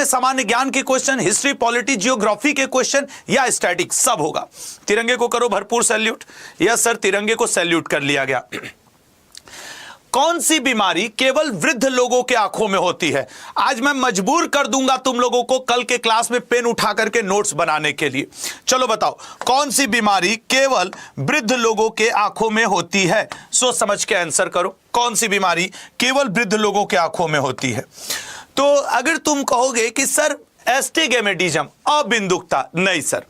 सामान्य ज्ञान के क्वेश्चन, हिस्ट्री, पॉलिटी, जियोग्राफी के क्वेश्चन या स्टैटिक्स, सब होगा। तिरंगे को करो भरपूर सैल्यूट। यस सर, तिरंगे को सैल्यूट कर लिया गया। कौन सी बीमारी केवल वृद्ध लोगों के आंखों में होती है? आज मैं मजबूर कर दूंगा तुम लोगों को कल के क्लास में पेन उठा करके नोट्स बनाने के लिए। चलो बताओ, कौन सी बीमारी केवल वृद्ध लोगों के आंखों में होती है? सोच समझ के आंसर करो, कौन सी बीमारी केवल वृद्ध लोगों के आंखों में होती है? तो अगर तुम कहोगे कि सर एस्टिग्मेटिज्म, अबिंदुकता, नहीं सर।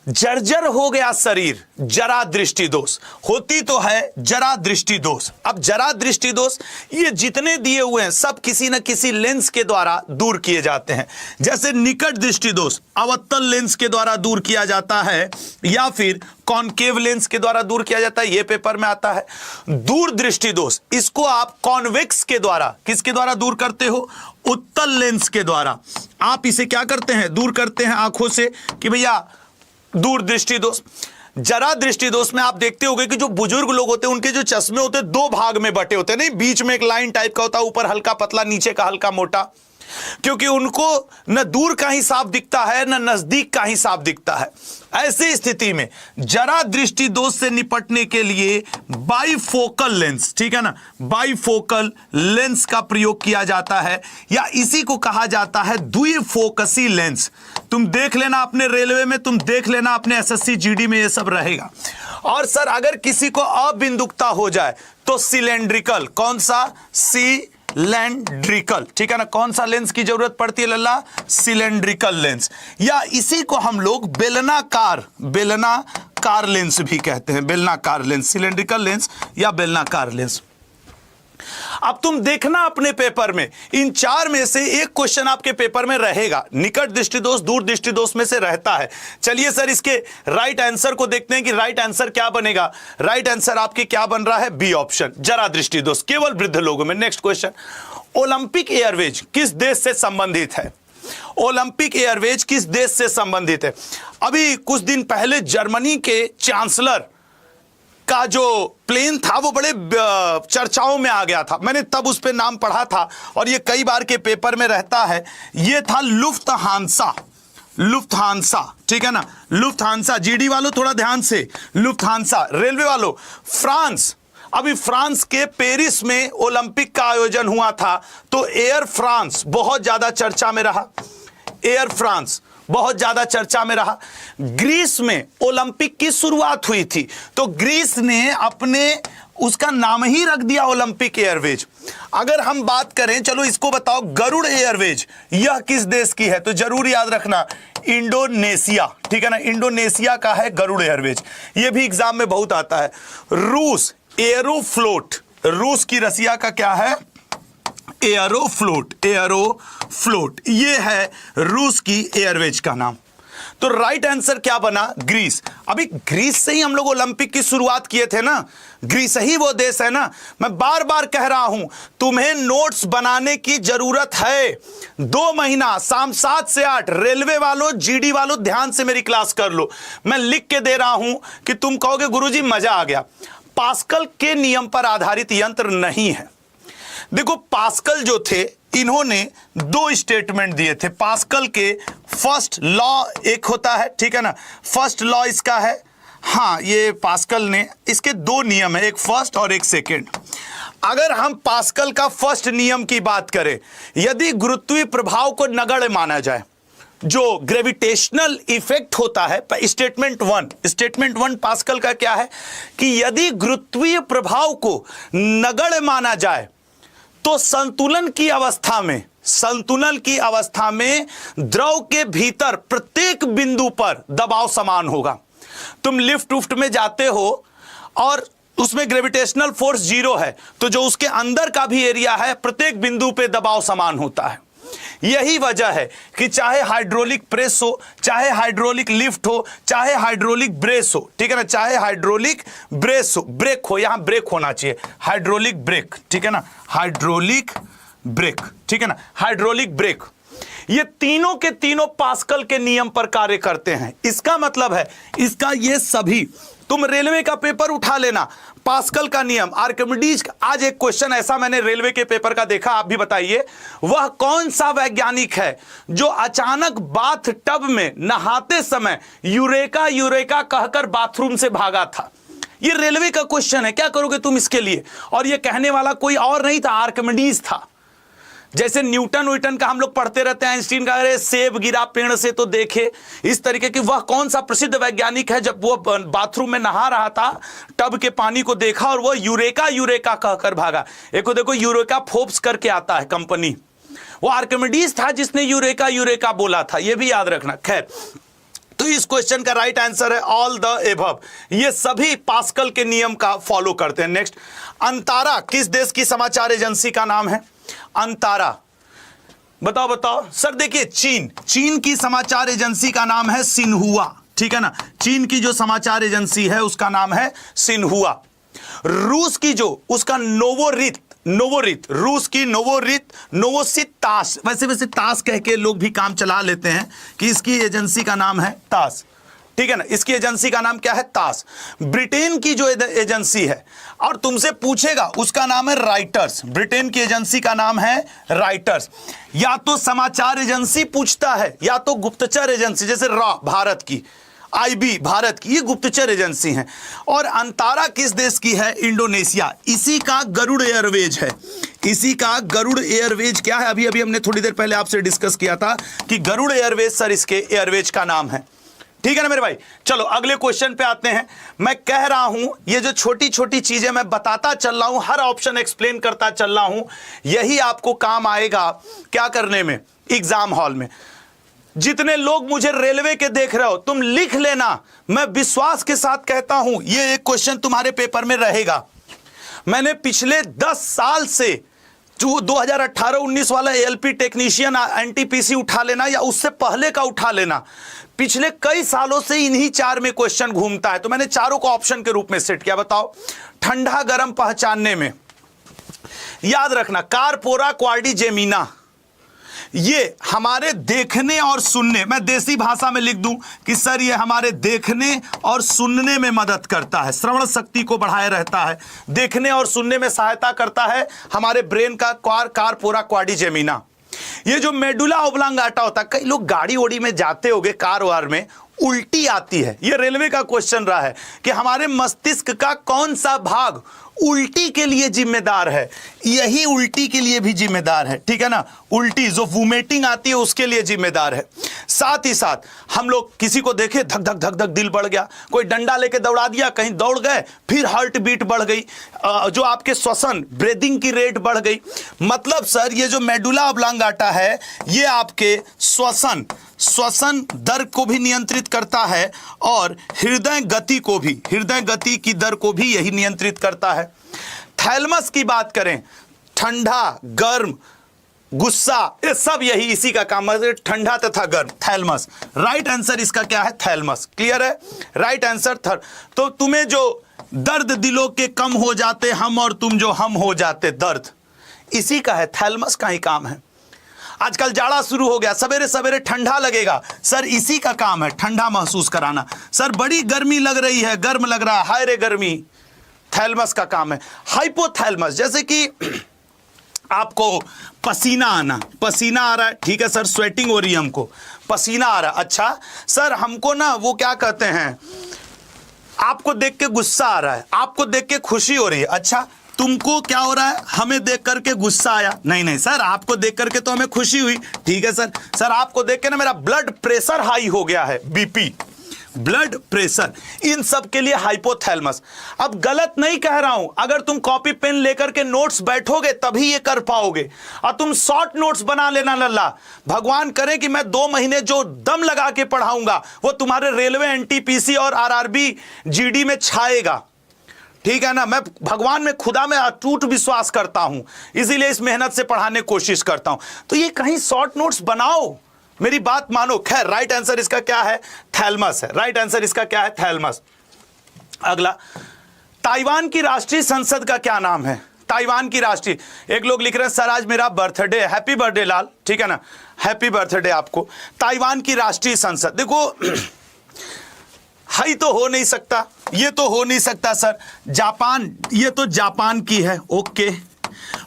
जर्जर हो गया शरीर, जरा दृष्टि दोष, होती तो है जरा दृष्टि दोष। अब जरा दृष्टि दोष ये जितने दिए हुए हैं सब किसी न किसी लेंस के द्वारा दूर किए जाते हैं। जैसे निकट दृष्टि दोष अवतल लेंस के द्वारा दूर किया जाता है या फिर कॉनकेव लेंस के द्वारा दूर किया जाता है, ये पेपर में आता है। दूर दृष्टि दोष इसको आप कॉन्वेक्स के द्वारा, किसके द्वारा दूर करते हो? उत्तल लेंस के द्वारा आप इसे क्या करते हैं? दूर करते हैं आंखों से कि भैया दूर दृष्टि दोष। जरा दृष्टि दोष में आप देखते होंगे कि जो बुजुर्ग लोग होते हैं उनके जो चश्मे होते हैं दो भाग में बटे होते हैं, नहीं, बीच में एक लाइन टाइप का होता है, ऊपर हल्का पतला, नीचे का हल्का मोटा, क्योंकि उनको न दूर का ही साफ दिखता है न नजदीक का ही साफ दिखता है। ऐसी स्थिति में जरा दृष्टि दोष से निपटने के लिए बाइफोकल लेंस, ठीक है ना, बाइफोकल लेंस का प्रयोग किया जाता है या इसी को कहा जाता है द्विफोकसी लेंस। तुम देख लेना अपने रेलवे में, तुम देख लेना अपने एसएससी जीडी में, ये सब रहेगा। और सर अगर किसी को अबिंदुकता हो जाए तो सिलेंड्रिकल, कौन सा? सिलेंड्रिकल, ठीक है ना। कौन सा लेंस की जरूरत पड़ती है लल्ला? सिलेंड्रिकल लेंस, या इसी को हम लोग बेलनाकार लेंस भी कहते हैं, बेलनाकार लेंस, सिलेंड्रिकल लेंस या बेलनाकार लेंस। अब तुम देखना अपने पेपर में इन चार में से एक क्वेश्चन आपके पेपर में रहेगा, निकट दृष्टि दोष दूर दृष्टि दोष में से रहता है। चलिए सर इसके राइट आंसर को देखते हैं कि राइट आंसर क्या बनेगा। राइट आंसर आपके क्या बन रहा है? बी ऑप्शन, जरा दृष्टि दोष केवल वृद्ध लोगों में। नेक्स्ट क्वेश्चन, ओलंपिक एयरवेज किस देश से संबंधित है? ओलंपिक एयरवेज किस देश से संबंधित है? अभी कुछ दिन पहले जर्मनी के चांसलर का जो प्लेन था वो बड़े चर्चाओं में आ गया था, मैंने तब उस पे नाम पढ़ा था और ये कई बार के पेपर में रहता है। ये था लुफ्थहांसा, लुफ्थहांसा, ठीक है ना, लुफ्थहांसा। जीडी वालों थोड़ा ध्यान से, लुफ्थहांसा। रेलवे वालों, फ्रांस, अभी फ्रांस के पेरिस में ओलंपिक का आयोजन हुआ था तो एयर फ्रांस बहुत ज्यादा चर्चा में रहा, एयर फ्रांस बहुत ज्यादा चर्चा में रहा। ग्रीस में ओलंपिक की शुरुआत हुई थी तो ग्रीस ने अपने उसका नाम ही रख दिया ओलंपिक एयरवेज। अगर हम बात करें, चलो इसको बताओ, गरुड़ एयरवेज यह किस देश की है? तो जरूर याद रखना इंडोनेशिया, ठीक है ना, इंडोनेशिया का है गरुड़ एयरवेज। यह भी एग्जाम में बहुत आता है। रूस एयरोफ्लोट, रूस की रसिया का क्या है? एयरोफ्लोट, एयरोफ्लोट, ये है रूस की एयरवेज का नाम। तो राइट आंसर क्या बना? ग्रीस। अभी ग्रीस से ही हम लोग ओलंपिक की शुरुआत किए थे ना, ग्रीस ही वो देश है ना। मैं बार बार कह रहा हूं तुम्हें नोट्स बनाने की जरूरत है। 2 महीना शाम 7 से 8 रेलवे वालों, जीडी वालों ध्यान से मेरी क्लास कर लो। मैं लिख के दे रहा हूं कि तुम कहोगे गुरुजी मजा आ गया। पास्कल के नियम पर आधारित यंत्र नहीं है। देखो पास्कल जो थे इन्होंने 2 स्टेटमेंट दिए थे। पास्कल के फर्स्ट लॉ एक होता है, ठीक है ना, फर्स्ट लॉ इसका है, हाँ ये पास्कल ने, इसके 2 नियम है, एक फर्स्ट और एक सेकंड। अगर हम पास्कल का फर्स्ट नियम की बात करें, यदि गुरुत्वीय प्रभाव को नगण्य माना जाए, जो ग्रेविटेशनल इफेक्ट होता है, स्टेटमेंट 1 पास्कल का क्या है कि यदि गुरुत्वीय प्रभाव को नगण्य माना जाए तो संतुलन की अवस्था में द्रव के भीतर प्रत्येक बिंदु पर दबाव समान होगा। तुम लिफ्ट उफ्ट में जाते हो और उसमें ग्रेविटेशनल फोर्स 0 है तो जो उसके अंदर का भी एरिया है प्रत्येक बिंदु पे दबाव समान होता है। यही वजह है कि चाहे हाइड्रोलिक प्रेस हो, चाहे हाइड्रोलिक लिफ्ट हो, चाहे हाइड्रोलिक ब्रेस हो, ठीक है ना, चाहे हाइड्रोलिक ब्रेस हो, ब्रेक हो, यहां ब्रेक होना चाहिए, हाइड्रोलिक ब्रेक, ठीक है ना, हाइड्रोलिक ब्रेक, ठीक है ना, हाइड्रोलिक ब्रेक, ये तीनों के तीनों पास्कल के नियम पर कार्य करते हैं। इसका मतलब है इसका ये सभी तुम रेलवे का पेपर उठा लेना, पास्कल का नियम, आर्किमिडीज। आज एक क्वेश्चन ऐसा मैंने रेलवे के पेपर का देखा, आप भी बताइए, वह कौन सा वैज्ञानिक है जो अचानक बाथ टब में नहाते समय यूरेका यूरेका कहकर बाथरूम से भागा था? ये रेलवे का क्वेश्चन है, क्या करोगे तुम इसके लिए? और ये कहने वाला कोई और नहीं था, आर्किमिडीज था। जैसे न्यूटन का हम लोग पढ़ते रहते हैं, आइंस्टीन का अरे सेब गिरा पेड़ से तो देखे, इस तरीके की वह कौन सा प्रसिद्ध वैज्ञानिक है जब वो बाथरूम में नहा रहा था, टब के पानी को देखा और वह यूरेका यूरेका कहकर भागा। एक को देखो यूरेका फोर्ब्स करके आता है कंपनी, वो आर्किमिडीज था जिसने यूरेका यूरेका बोला था, ये भी याद रखना। खैर, तो इस क्वेश्चन का राइट आंसर है ऑल द एबव। ये सभी पास्कल के नियम का फॉलो करते हैं। नेक्स्ट, अंतारा किस देश की समाचार एजेंसी का नाम है? अंतारा, बताओ बताओ सर। देखिए, चीन की समाचार एजेंसी का नाम है सिन्हुआ, ठीक है ना। चीन की जो समाचार एजेंसी है उसका नाम है सिन्हुआ। रूस की जो उसका नोवोरित, रूस की नोवोसित तास, वैसे तास कह के लोग भी काम चला लेते हैं कि इसकी एजेंसी का नाम है तास, ठीक है ना। इसकी एजेंसी का नाम क्या है? तास। ब्रिटेन की जो एजेंसी है और तुमसे पूछेगा उसका नाम है राइटर्स। ब्रिटेन की एजेंसी का नाम है राइटर्स। या तो समाचार एजेंसी पूछता है या तो गुप्तचर एजेंसी, जैसे रॉ भारत की, आईबी भारत की, ये गुप्तचर एजेंसी हैं। और अंतारा किस देश की है? इंडोनेशिया। इसी का गरुड़ एयरवेज है, इसी का गरुड़ एयरवेज क्या है? अभी हमने थोड़ी देर पहले आपसे डिस्कस किया था कि गरुड़ एयरवेज सर इसके एयरवेज का नाम है, ठीक है ना मेरे भाई। चलो अगले क्वेश्चन पे आते हैं। मैं कह रहा हूं ये जो छोटी छोटी चीजें मैं बताता चल रहा हूं, हर ऑप्शन एक्सप्लेन करता चल रहा हूं, यही आपको काम आएगा क्या करने में? एग्जाम हॉल में। जितने लोग मुझे रेलवे के देख रहे हो, तुम लिख लेना, मैं विश्वास के साथ कहता हूं ये एक क्वेश्चन तुम्हारे पेपर में रहेगा। मैंने पिछले 10 साल से जो 2018-19 वाला एलपी टेक्नीशियन एनटीपीसी उठा लेना या उससे पहले का उठा लेना, पिछले कई सालों से इन्हीं 4 में क्वेश्चन घूमता है। तो मैंने चारों को ऑप्शन के रूप में सेट किया। बताओ, ठंडा गर्म पहचानने में याद रखना कारपोरा क्वाड्रिजेमिना, ये हमारे देखने और सुनने, मैं देसी भाषा में लिख दूं कि सर ये हमारे देखने और सुनने में मदद करता है, श्रवण शक्ति को बढ़ाए रहता है, देखने और सुनने में सहायता करता है हमारे ब्रेन का कारपोरा क्वाड्रिजेमिना। ये जो मेडुला ऑब्लांगाटा होता है, कई लोग गाड़ी ओड़ी में जाते होंगे, कार वार में उल्टी आती है, ये रेलवे का क्वेश्चन रहा है कि हमारे मस्तिष्क का कौन सा भाग उल्टी के लिए जिम्मेदार है? यही उल्टी के लिए भी जिम्मेदार है, ठीक है ना। उल्टी जो वोमिटिंग आती है उसके लिए जिम्मेदार है। साथ ही साथ हम लोग किसी को देखे धक धक धक धक दिल बढ़ गया, कोई डंडा लेके दौड़ा दिया, कहीं दौड़ गए, फिर हार्ट बीट बढ़ गई, जो आपके श्वसन ब्रीदिंग की रेट बढ़ गई। मतलब सर ये जो मेडुला ऑब्लांगाटा है ये आपके श्वसन दर को भी नियंत्रित करता है और हृदय गति की दर को भी यही नियंत्रित करता है। थैलमस की बात करें, ठंडा गर्म गुस्सा, ये सब यही इसी का काम है, ठंडा तथा गर्म, थैलमस। राइट आंसर इसका क्या है? थैलमस। क्लियर है? Right answer third. तो तुम्हें जो दर्द दिलों के कम हो जाते हम और तुम जो हम हो जाते दर्द, इसी का है, थैलमस का ही काम है। आजकल जाड़ा शुरू हो गया, सवेरे सवेरे ठंडा लगेगा, सर इसी का काम है, ठंडा महसूस कराना। सर बड़ी गर्मी लग रही है, गर्म लग रहा है, हाय रे गर्मी, थैलमस का काम है। हाइपोथैलमस, जैसे कि आपको पसीना आ रहा है, ठीक है सर, स्वेटिंग हो रही है, हमको पसीना आ रहा है। अच्छा सर हमको ना वो क्या कहते हैं, आपको देख के गुस्सा आ रहा है, आपको देख के खुशी हो रही है। अच्छा तुमको क्या हो रहा है? हमें देख करके गुस्सा आया? नहीं सर, आपको देख करके तो हमें खुशी हुई। ठीक है सर आपको देख के ना मेरा ब्लड प्रेशर हाई हो गया है, बीपी, ब्लड प्रेशर, इन सब के लिए हाइपोथैलेमस। अब गलत नहीं कह रहा हूं, अगर तुम कॉपी पेन लेकर के नोट्स बैठोगे तभी ये कर पाओगे, और तुम शॉर्ट नोट्स बना लेना लल्ला। भगवान करे कि मैं 2 महीने जो दम लगा के पढ़ाऊंगा वो तुम्हारे रेलवे, एनटीपीसी और आरआरबी, जीडी में छाएगा। ठीक है ना, मैं भगवान में, खुदा में अटूट विश्वास करता हूं, इसीलिए इस मेहनत से पढ़ाने की कोशिश करता हूं। तो ये कहीं शॉर्ट नोट्स बनाओ, मेरी बात मानो। खैर राइट आंसर इसका क्या है? थैलमस है। राइट आंसर इसका क्या है? थैलमस। अगला, ताइवान की राष्ट्रीय संसद का क्या नाम है? ताइवान की राष्ट्रीय, एक लोग लिख रहे हैं सर आज मेरा बर्थडे, हैप्पी बर्थडे लाल, ठीक है ना, हैप्पी बर्थडे आपको। ताइवान की राष्ट्रीय संसद, देखो हाई तो हो नहीं सकता, ये तो हो नहीं सकता सर। जापान, ये तो जापान की है, ओके।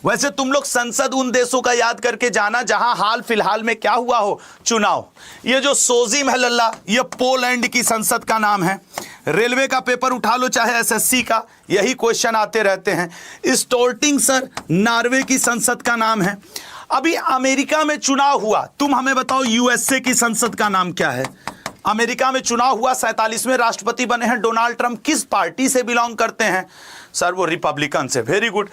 वैसे तुम लोग संसद उन देशों का याद करके जाना जहां हाल फिलहाल में क्या हुआ हो, चुनाव। ये जो सोजिम है लल्ला, ये पोलैंड की संसद का नाम है। रेलवे का पेपर उठा लो चाहे एसएससी का, यही क्वेश्चन आते रहते हैं। स्टोल्टिंग सर नॉर्वे की संसद का नाम है। अभी अमेरिका में चुनाव हुआ, तुम हमें बताओ यूएसए की संसद का नाम क्या है। अमेरिका में चुनाव हुआ, 47वें राष्ट्रपति बने हैं डोनाल्ड ट्रंप। किस पार्टी से बिलोंग करते हैं सर? वो रिपब्लिकन से। Very good.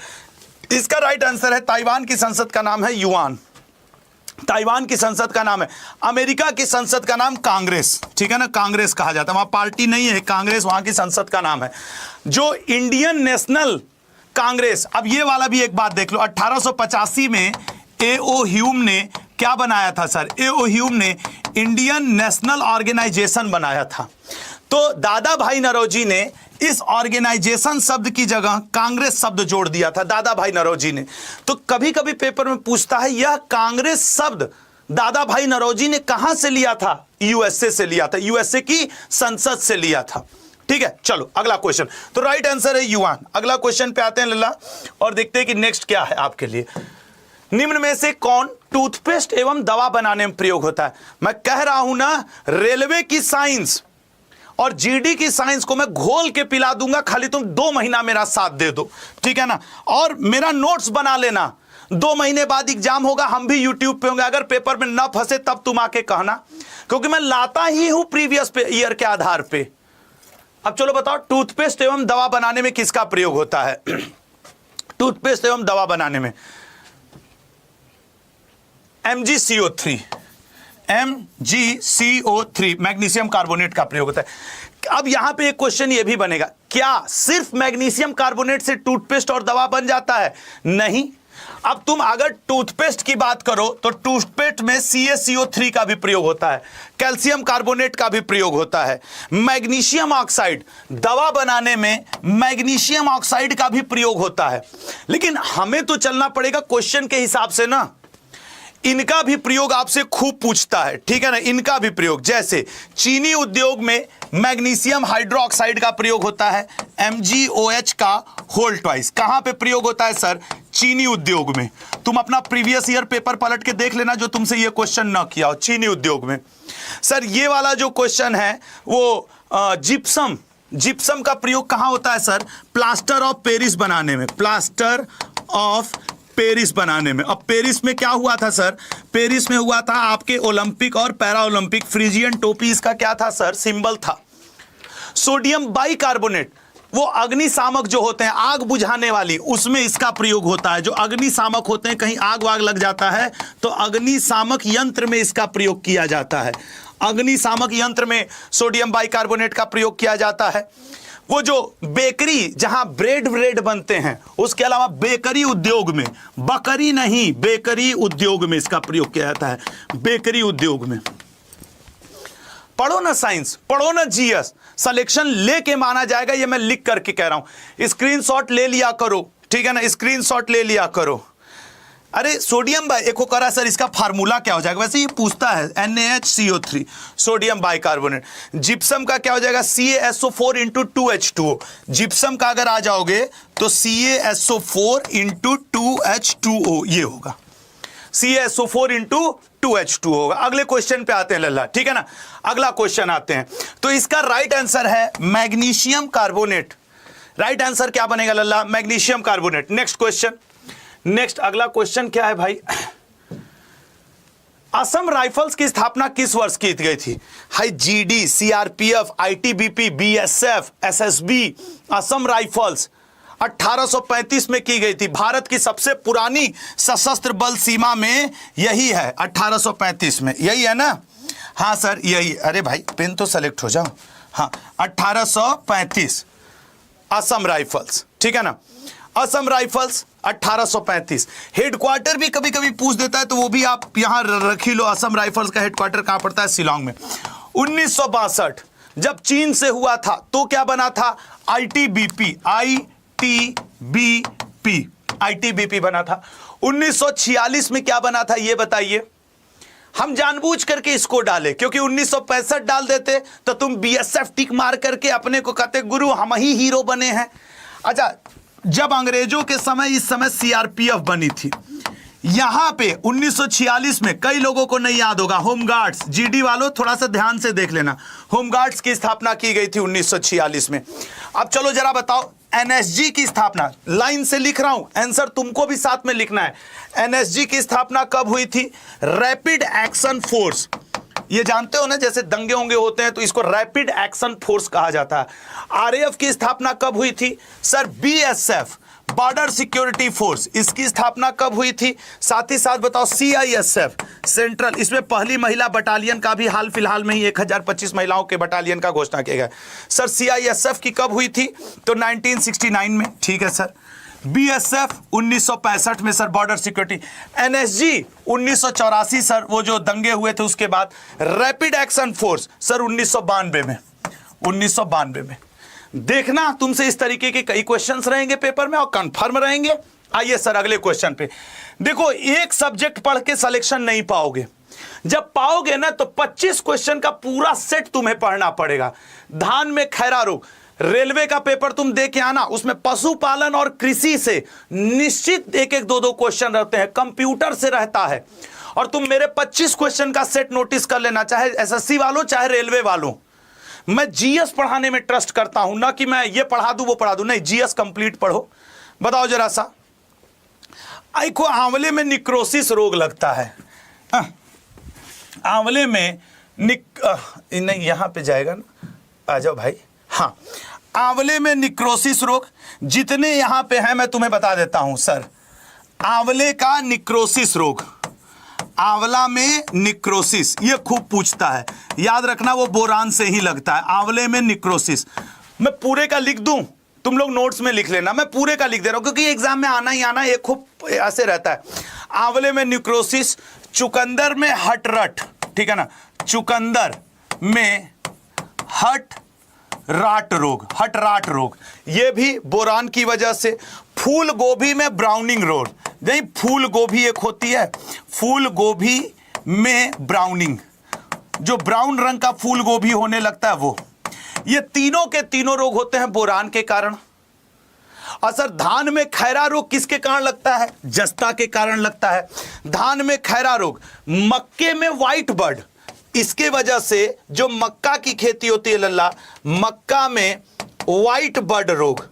इसका राइट आंसर है ताइवान की संसद का नाम है युआन। ताइवान की संसद का नाम है। अमेरिका की संसद का नाम कांग्रेस, ठीक है ना, कांग्रेस कहा जाता है। वहां पार्टी नहीं है, कांग्रेस वहां की संसद का नाम है। जो इंडियन नेशनल कांग्रेस, अब ये वाला भी एक बात देख लो, 1885 में ए.ओ. ह्यूम ने क्या बनाया था सर? ए.ओ. ह्यूम ने इंडियन नेशनल ऑर्गेनाइजेशन बनाया था। तो दादा भाई नौरोजी ने इस ऑर्गेनाइजेशन शब्द की जगह कांग्रेस शब्द जोड़ दिया था, दादा भाई नौरोजी ने। तो कभी कभी पेपर में पूछता है यह कांग्रेस शब्द दादा भाई नौरोजी ने कहां से लिया था? यूएसए से लिया था, यूएसए की संसद से लिया था। ठीक है, चलो अगला क्वेश्चन। तो राइट आंसर है युआन। अगला क्वेश्चन पे आते हैं लल्ला और देखते हैं कि नेक्स्ट क्या है आपके लिए। निम्न में से कौन टूथपेस्ट एवं दवा बनाने में प्रयोग होता है? मैं कह रहा हूं ना, रेलवे की साइंस और जीडी की साइंस को मैं घोल के पिला दूंगा, खाली तुम 2 महीना मेरा साथ दे दो, ठीक है ना। और मेरा नोट्स बना लेना, 2 महीने बाद एग्जाम होगा, हम भी यूट्यूब पे होंगे। अगर पेपर में ना फंसे तब तुम आके कहना, क्योंकि मैं लाता ही हूं प्रीवियस ईयर के आधार पे। अब चलो बताओ, टूथपेस्ट एवं दवा बनाने में किसका प्रयोग होता है? टूथपेस्ट एवं दवा बनाने में MgCO3, MgCO3 मैग्नीशियम कार्बोनेट का प्रयोग होता है। अब यहां पे एक क्वेश्चन ये भी बनेगा, क्या सिर्फ मैग्नीशियम कार्बोनेट से टूथपेस्ट और दवा बन जाता है? नहीं। अब तुम अगर टूथपेस्ट की बात करो तो टूथपेस्ट में CaCO3 का भी प्रयोग होता है, कैल्शियम कार्बोनेट का भी प्रयोग होता है, मैग्नीशियम ऑक्साइड, दवा बनाने में मैग्नीशियम ऑक्साइड का भी प्रयोग होता है। लेकिन हमें तो चलना पड़ेगा क्वेश्चन के हिसाब से ना, इनका भी प्रयोग आपसे खूब पूछता है, ठीक है ना। इनका भी प्रयोग, जैसे चीनी उद्योग में मैग्नीशियम हाइड्रोक्साइड का प्रयोग होता है, MgOH का होल ट्वाइस। कहां पे प्रयोग होता है सर? चीनी उद्योग में। तुम अपना प्रीवियस ईयर पेपर पलट के देख लेना जो तुमसे ये क्वेश्चन ना किया हो, चीनी उद्योग में। सर ये वाला जो क्वेश्चन है वो जिप्सम, जिप्सम का प्रयोग कहां होता है सर? प्लास्टर ऑफ पेरिस बनाने में, प्लास्टर ऑफ पेरिस बनाने में। अब पेरिस में क्या हुआ था सर? पेरिस में हुआ था आपके ओलंपिक और पैरा ओलंपिक, फ्रीजियन टोपी इसका क्या था सर? सिंबल था। सोडियम बाइकार्बोनेट, वो अग्निशामक जो होते हैं, आग बुझाने वाली, उसमें इसका प्रयोग होता है। जो अग्निशामक होते हैं, कहीं आग वाग लग जाता है तो अग्निशामक यंत्र में इसका प्रयोग किया जाता है। अग्निशामक यंत्र में सोडियम बाइकार्बोनेट का प्रयोग किया जाता है। वो जो बेकरी, जहां ब्रेड बनते हैं, उसके अलावा बेकरी उद्योग में, बकरी नहीं, बेकरी उद्योग में इसका प्रयोग किया जाता है, बेकरी उद्योग में। पढ़ो ना साइंस, पढ़ो ना जीएस, सिलेक्शन लेके माना जाएगा, ये मैं लिख करके कह रहा हूं। स्क्रीनशॉट ले लिया करो, ठीक है ना, स्क्रीनशॉट ले लिया करो। अरे सोडियम बाई एक करा सर, इसका फार्मूला क्या हो जाएगा? वैसे ये पूछता है, NaHCO3, सोडियम बाइकार्बोनेट। जिप्सम का क्या हो जाएगा? CaSO4 × 2H2O। जिप्सम का अगर आ जाओगे तो CaSO4 × 2H2O ये होगा, CaSO4 × 2H2O होगा। अगले क्वेश्चन पे आते हैं लल्ला, ठीक है ना। अगला क्वेश्चन आते हैं, तो इसका राइट आंसर है मैग्नीशियम कार्बोनेट। राइट आंसर क्या बनेगा लल्ला? Magnesium carbonate. Next question, next अगला क्वेश्चन क्या है भाई? असम राइफल्स की स्थापना किस वर्ष की गई थी? High GD, CRPF, ITBP, BSF, SSB, Assam rifles 1835 में की गई थी। भारत की सबसे पुरानी सशस्त्र बल सीमा में यही है, 1835 में, यही है ना? हाँ सर यही। अरे भाई पेन तो सेलेक्ट हो जाओ। हाँ 1835 असम राइफल्स, ठीक है ना। असम राइफल्स 1835। हेडक्वार्टर भी कभी कभी पूछ देता है तो वो भी आप यहां रख ही लो। असम राइफल्स का हेडक्वार्टर कहां पड़ता है? शिलांग में। 1962 जब चीन से हुआ था तो क्या बना था? ITBP, ITBP बना था। 1946 में क्या बना था ये बताइए? हम जानबूझ करके इसको डाले, क्योंकि 1965 डाल देते तो तुम बीएसएफ टिक मार करके अपने को कहते गुरु हम ही हीरो बने हैं। अच्छा, जब अंग्रेजों के समय, इस समय सीआरपीएफ बनी थी, यहां पे 1946 में, कई लोगों को नहीं याद होगा, होमगार्ड्स, जीडी वालों थोड़ा सा ध्यान से देख लेना, होमगार्ड्स की स्थापना की गई थी 1946 में। अब चलो जरा बताओ, एनएसजी की स्थापना, लाइन से लिख रहा हूं, आंसर तुमको भी साथ में लिखना है। एनएसजी की स्थापना कब हुई थी? रैपिड एक्शन फोर्स, ये जानते हो ना, जैसे दंगे होंगे होते हैं तो इसको रैपिड एक्शन फोर्स कहा जाता है। आरएएफ की स्थापना कब हुई थी? Sir BSF, border security force, इसकी स्थापना कब हुई थी? साथ ही साथ बताओ सीआईएसएफ, सेंट्रल, इसमें पहली महिला बटालियन का भी हाल फिलहाल में ही 1025 महिलाओं के बटालियन का घोषणा किया गया। सर सीआईएसएफ की कब हुई थी? तो 1969 में, ठीक है सर। बीएसएफ 1965 में sir, border security. NSG 1984 sir, वो जो दंगे हुए थे उसके बाद। रैपिड एक्शन फोर्स सर 1992 में, 1992 में। देखना तुमसे इस तरीके के कई क्वेश्चंस रहेंगे पेपर में और कंफर्म रहेंगे। आइए सर अगले क्वेश्चन पे। देखो, एक सब्जेक्ट पढ़ के सिलेक्शन नहीं पाओगे, जब पाओगे ना तो 25 क्वेश्चन का पूरा सेट तुम्हें पढ़ना पड़ेगा। धान में खैरा रोग, रेलवे का पेपर तुम दे के आना, उसमें पशुपालन और कृषि से निश्चित एक एक दो दो क्वेश्चन रहते हैं, कंप्यूटर से रहता है। और तुम मेरे 25 क्वेश्चन का सेट नोटिस कर लेना, चाहे एसएससी वालों चाहे रेलवे वालों। मैं जीएस पढ़ाने में ट्रस्ट करता हूं, ना कि मैं ये पढ़ा दूं वो पढ़ा दूं, नहीं, जीएस कंप्लीट पढ़ो। बताओ जरा सा, को आंवले में निक्रोसिस रोग लगता है। आंवले में नहीं, यहां पे जाएगा ना, आ जाओ भाई। हाँ, आंवले में निक्रोसिस रोग, जितने यहां पे हैं मैं तुम्हें बता देता हूं सर। आंवले का निक्रोसिस रोग, आंवला में निक्रोसिस, ये खूब पूछता है, याद रखना वो बोरान से ही लगता है। आंवले में निक्रोसिस, मैं पूरे का लिख दूं, तुम लोग नोट्स में लिख लेना, मैं पूरे का लिख दे रहा हूं क्योंकि एग्जाम में आना ही आना, ये खूब ऐसे रहता है। आंवले में निक्रोसिस, चुकंदर में हटरट, ठीक है ना, चुकंदर में हटराट रोग, ये भी बोरान की वजह से। फूल गोभी में ब्राउनिंग रोग, नहीं, फूल गोभी एक होती है, फूल गोभी में ब्राउनिंग, जो ब्राउन रंग का फूल गोभी होने लगता है वो। ये तीनों के तीनों रोग होते हैं बोरान के कारण। और सर धान में खैरा रोग किसके कारण लगता है? जस्ता के कारण लगता है। धान में खैरा रोग, मक्के में व्हाइट बर्ड, इसके वजह से जो मक्का की खेती होती है लल्ला, मक्का में व्हाइट बर्ड रोग,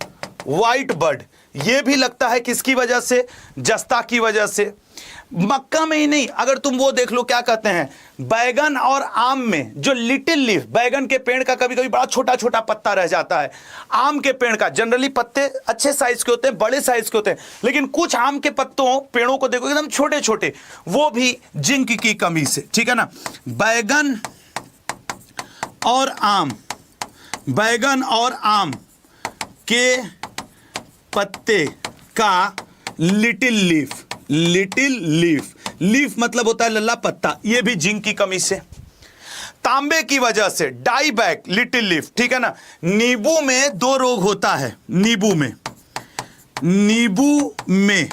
व्हाइट बर्ड, ये भी लगता है किसकी वजह से? जस्ता की वजह से। मक्का में ही नहीं, अगर तुम वो देख लो, क्या कहते हैं, बैगन और आम में जो लिटिल लीफ, बैगन के पेड़ का कभी कभी बड़ा छोटा छोटा पत्ता रह जाता है, आम के पेड़ का जनरली पत्ते अच्छे साइज के होते हैं, बड़े साइज के होते हैं, लेकिन कुछ आम के पत्तों पेड़ों को देखो एकदम छोटे छोटे, वो भी जिंक की कमी से, ठीक है ना। बैगन और आम, बैगन और आम के पत्ते का little leaf, little leaf, leaf मतलब होता है लल्ला पत्ता, ये भी जिंक की कमी से। तांबे की वजह से डाईबैक, लिटिल लीफ, ठीक है ना। नींबू में दो रोग होता है, नींबू में